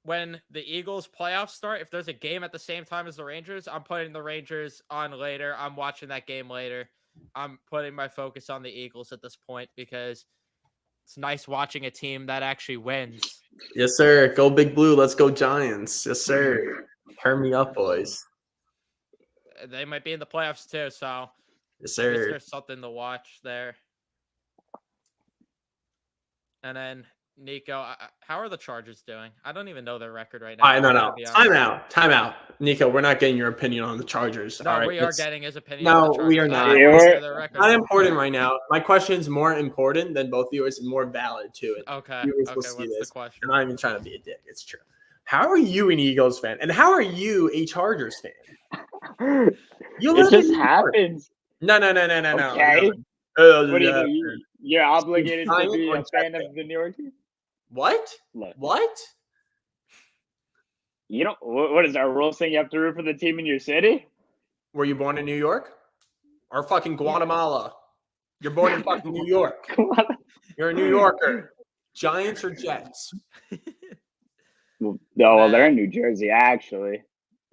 when the Eagles playoffs start, if there's a game at the same time as the Rangers, I'm putting the Rangers on later. I'm watching that game later. I'm putting my focus on the Eagles at this point because it's nice watching a team that actually wins. Yes, sir. Go Big Blue. Let's go Giants. Yes, sir. Turn me up, boys. They might be in the playoffs too, so Yes, at least sir. there's something to watch there. And then Nico, how are the Chargers doing? I don't even know their record right now. All right, no, I gotta no. be Time honest. out. Time out. Nico, we're not getting your opinion on the Chargers. No, all right? we are It's getting his opinion on the No, Chargers. we are not. I Yeah, want to we're- hear their record. not important right now. My question is more important than both of yours and more valid to it. Okay. Viewers Okay. will see What's the this. question? I'm not even trying to be a dick. It's true. How are you an Eagles fan? And how are you a Chargers fan? You It live just in New York. happens. No. Okay. No. What do you're obligated to Giant be or a Jet fan fan? of the New York team? What? Look, What? you don't. What is our rule saying? You have to root for the team in your city? Were you born in New York? Or fucking Guatemala? You're born in fucking New York. You're a New Yorker. Giants or Jets? No, well, they're in New Jersey actually,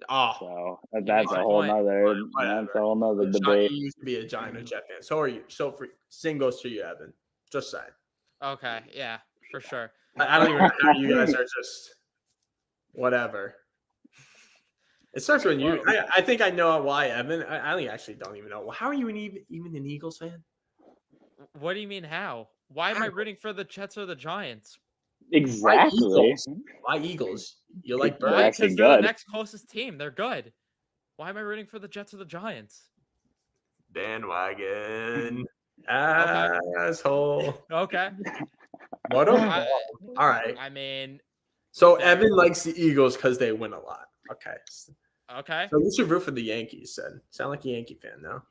Oh, so makes that's a a whole point. nother. Whatever. That's a whole nother you debate. used to be a Giant or Jet fan. So are you. So for same goes to you, Evan. Just saying. Okay. Yeah, for sure. I don't even know how you guys are just whatever. It starts when you. I think I know why, Evan. I actually don't even know. How are you even an Eagles fan? What do you mean how? Why am I rooting for the Jets or the Giants? Exactly. Eagles? Why Eagles? You like They're Why? birds? actually Because they're the good. next closest team. They're good. Why am I rooting for the Jets or the Giants? Bandwagon. Asshole. Okay. What a all right. I mean, So fair. Evan likes the Eagles because they win a lot. Okay. okay. So you should root for the Yankees. Then sound like a Yankee fan now.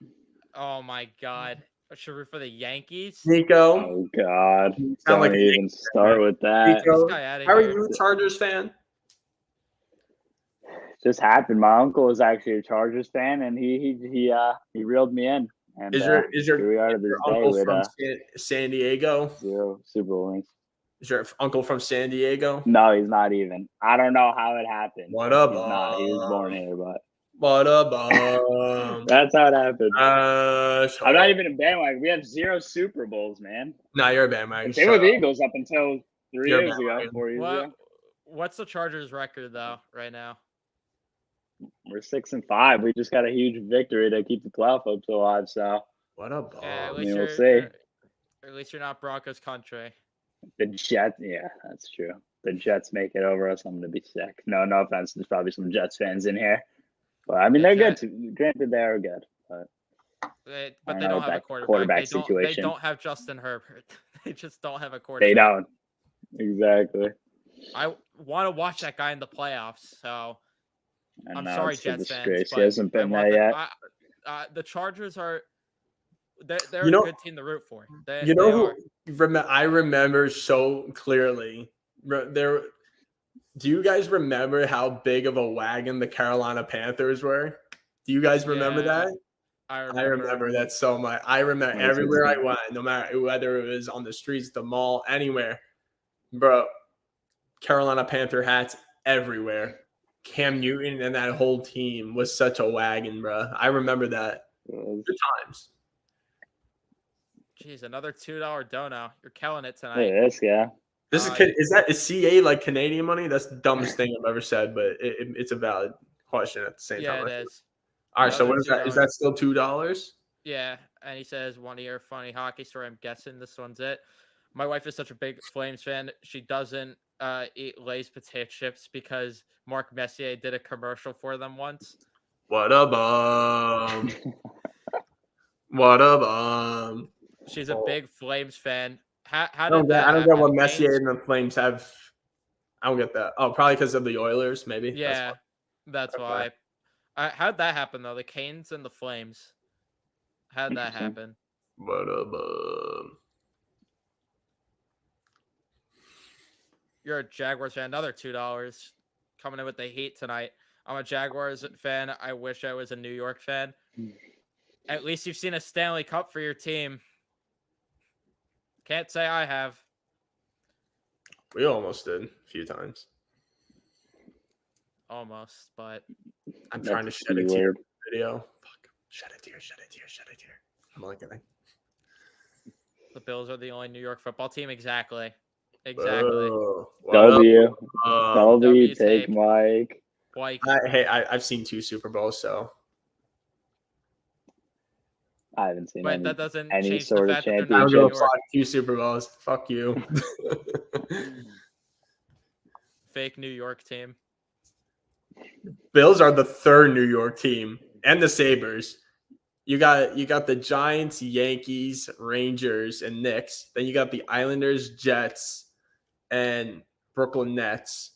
Oh my God. I should root for the Yankees. Nico, Oh God! sound Don't like a even Yankee start with that. This Nico, guy out of how are here. you a Chargers fan? Just happened. My uncle is actually a Chargers fan, and he reeled me in. And Is here we your are to this day uncle with from San Diego? 0 Super Bowl rings. Is your uncle from San Diego? No, he's not even. I don't know how it happened. What up? He's not. He was born here, but What up? that's how it happened. So, I'm not even a bandwagon. We have 0 Super Bowls, man. Nah, you're a bandwagon. Same with the Eagles up until 3 You're a years ago, bandwagon. 4 years ago. What's the Chargers record though right now? We're 6-5. We just got a huge victory to keep the playoff hopes alive. So What up? Yeah, at I least mean, we'll you're, see. you're- at least you're not Broncos country. The Jets, yeah, that's true. The Jets make it over us. I'm gonna be sick. No offense. There's probably some Jets fans in here, but I mean The they're good. Jets- Too. Granted, they are good, but But I they know don't have a that quarterback. quarterback They situation. don't have Justin Herbert. They just don't have a quarterback. they don't. Exactly. I want to watch that guy in the playoffs. So And I'm now sorry, it's a Jets fans, disgrace. but He hasn't I been want there the, yet. the Chargers are. They're You a know- good team to root for. They You know are. who? I remember so clearly. There. Do you guys remember how big of a wagon the Carolina Panthers were? Do you guys remember Yeah, that? I I remember that so much. I remember That's everywhere I insane. went, no matter whether it was on the streets, the mall, anywhere, bro. Carolina Panther hats everywhere. Cam Newton and that whole team was such a wagon, bro. I remember that. Good times. Jeez, another $2 dono. You're killing it Look tonight. at this guy. This is CA like Canadian money? That's the dumbest thing I've ever said, but it's a valid question at the same Yeah, time. it is. All right, so Another what is that? Is that still $2? Yeah, and he says one of your funny hockey story. I'm guessing this one's it. My wife is such a big Flames fan. She doesn't eat Lay's potato chips because Mark Messier did a commercial for them once. What a bum! What a bum! She's a big Flames fan. How I did that? don't get happen? what The Messier Canes- and the Flames have. I don't get that. Oh, probably because of the Oilers, maybe. Yeah, that's Okay. why. How'd that happen though? The Canes and the Flames. How'd that Interesting. happen? What a bum! You're a Jaguars fan. Another $2 coming in with the heat tonight. I'm a Jaguars fan. I wish I was a New York fan. At least you've seen a Stanley Cup for your team. Can't say I have. We almost did a few times. Almost, but I'm That's trying to a shed a C tear word. video. Fuck. Shed a tear, shed a tear, shed a tear. I'm only kidding. the Bills are the only New York football team. Exactly. Exactly. Oh, what up? W. Um, W. W Take tape. Mike. Like, I've seen 2 Super Bowls, so I haven't seen but that doesn't any change the sort of fact that they're I not don't New go championship. York. fuck 2 Super Bowls. Fuck you. Fake New York team. Bills are the 3rd New York team, and the Sabres. You got the Giants, Yankees, Rangers, and Knicks. Then you got the Islanders, Jets, and Brooklyn Nets.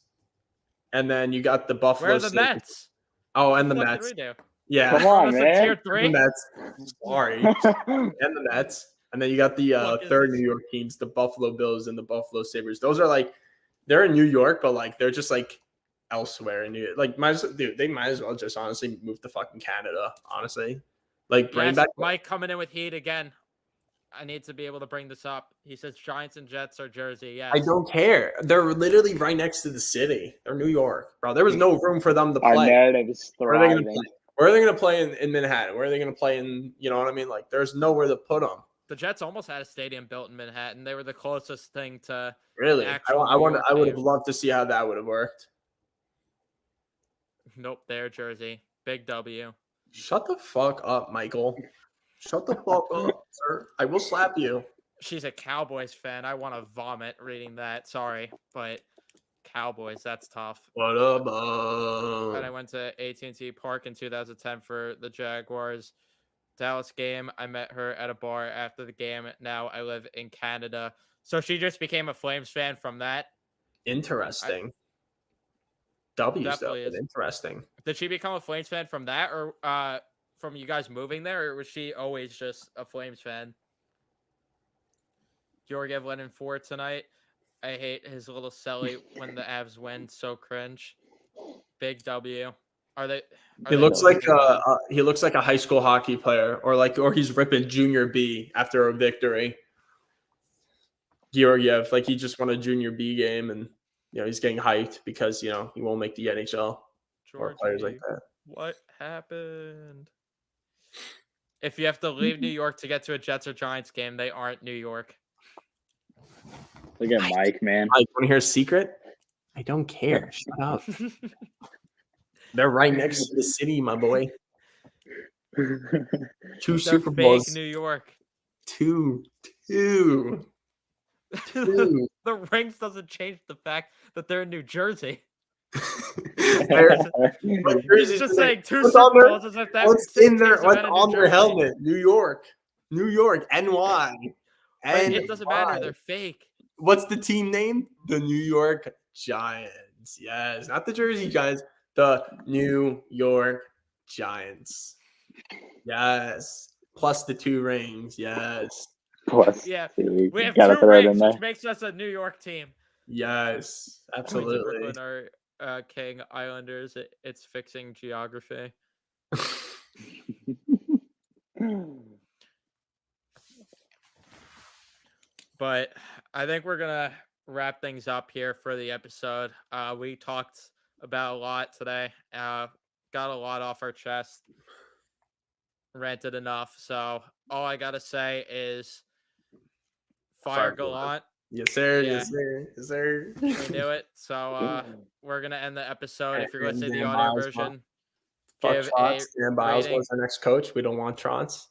And then you got the Buffalo Where are the Sabres. Mets? Oh, and the What Mets. did we do? Yeah. Come Throwing on, us a man. tier The 3? Mets. Sorry. And the Mets. And then you got the Fuck is 3rd this? New York teams, the Buffalo Bills and the Buffalo Sabres. Those are like, they're in New York, but like they're just like elsewhere in New York. Like, they might as well just honestly move to fucking Canada, honestly. Like, bring Yes, back. Mike coming in with heat again. I need to be able to bring this up. He says Giants and Jets are Jersey. Yes. I don't care. They're literally right next to the city. They're New York, bro. There was no room for them to Our play. narrative is Where are they going to thriving. play? Where are they going to play in Manhattan? Where are they going to play in, you know what I mean? Like, there's nowhere to put them. The Jets almost had a stadium built in Manhattan. They were the closest thing to Really? an actual I New would York have team. loved to see how that would have worked. Nope, they're Jersey. Big W. Shut the fuck up, Michael. Shut the fuck up, sir. I will slap you. She's a Cowboys fan. I want to vomit reading that. Sorry, but Cowboys, that's tough. What up, And I went to AT&T Park in 2010 for the Jaguars Dallas game. I met her at a bar after the game. Now I live in Canada. So she just became a Flames fan from that. Interesting. W stuff, Definitely but is. interesting. Did she become a Flames fan from that, or from you guys moving there, or was she always just a Flames fan? Georgiev went in 4 tonight. I hate his little celly when the Avs win. So cringe. Big W. He looks like a high school hockey player, or he's ripping junior B after a victory. Georgiev, like he just won a junior B game, and he's getting hyped because he won't make the NHL. Or players like that. What happened? If you have to leave New York to get to a Jets or Giants game, they aren't New York. Look at Mike, man. Mike, want to hear a secret? I don't care. Shut up. They're right next to the city, my boy. 2 Super Bowls. Fake New York. Two. The rings doesn't change the fact that they're in New Jersey. He's just saying 2 Super Bowls as if that what's in there? teams have What's been in New on their Jersey. helmet? New York, NY. But it doesn't matter. They're fake. What's the team name? The New York Giants. Yes, not the Jersey Giants. The New York Giants. Yes. Plus the 2 rings. Yes. Plus, Yeah, we we have gotta 2 throw it in rings, there. which makes us a New York team. Yes. Going to Absolutely. Brooklyn are King Islanders. It's fixing geography. But I think we're gonna wrap things up here for the episode. We talked about a lot today. Got a lot off our chest. Ranted enough. So all I gotta say is fire Gallant. Yes, sir. Yeah. Yes, sir. Yes, sir. We knew it. So we're gonna end the episode. If you're gonna see the Dan audio Biles, version, Fuck give Trotz. a Dan Biles rating. was our next coach. We don't want Trotz.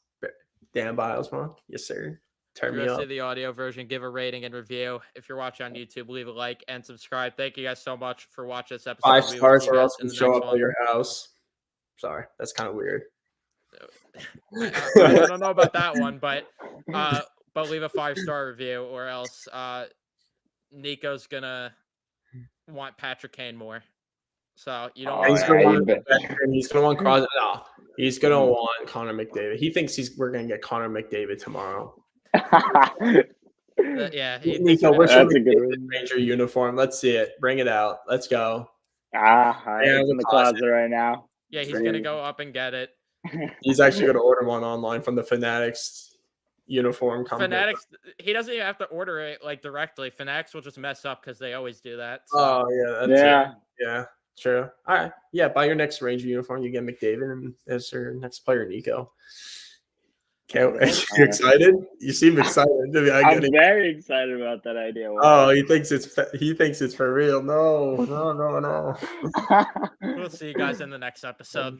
Dan Biles, man. Yes, sir. Turn If me you're gonna up. see the audio version, give a rating and review. If you're watching on YouTube, leave a like and subscribe. Thank you guys so much for watching this episode. 5 We will stars see you or guys else in we the show next up at one. your house. Sorry, that's kind of weird. I don't know about that one, but leave a 5-star review, or else Nico's gonna want Patrick Kane more. So you don't. Oh, He's yeah, gonna you want bet. he's gonna want Crosby. No, he's gonna want Connor McDavid. He thinks we're gonna get Connor McDavid tomorrow. Yeah, he thinks Nico, we're we're gonna- That's a good showing one. Ranger uniform. Let's see it. Bring it out. Let's go. Yeah, It's in the closet right now. Yeah, he's Great. gonna go up and get it. He's actually going to order one online from the Fanatics uniform company. Fanatics, he doesn't even have to order it like directly. Fanatics will just mess up because they always do that. So. Oh yeah, that's Yeah. yeah, true. All right, yeah. Buy your next Ranger uniform, you get McDavid, and as your next player, Nico. Can't wait. You excited? You seem excited. I'm very excited about that idea. Oh, he thinks it's for real. No. We'll see you guys in the next episode.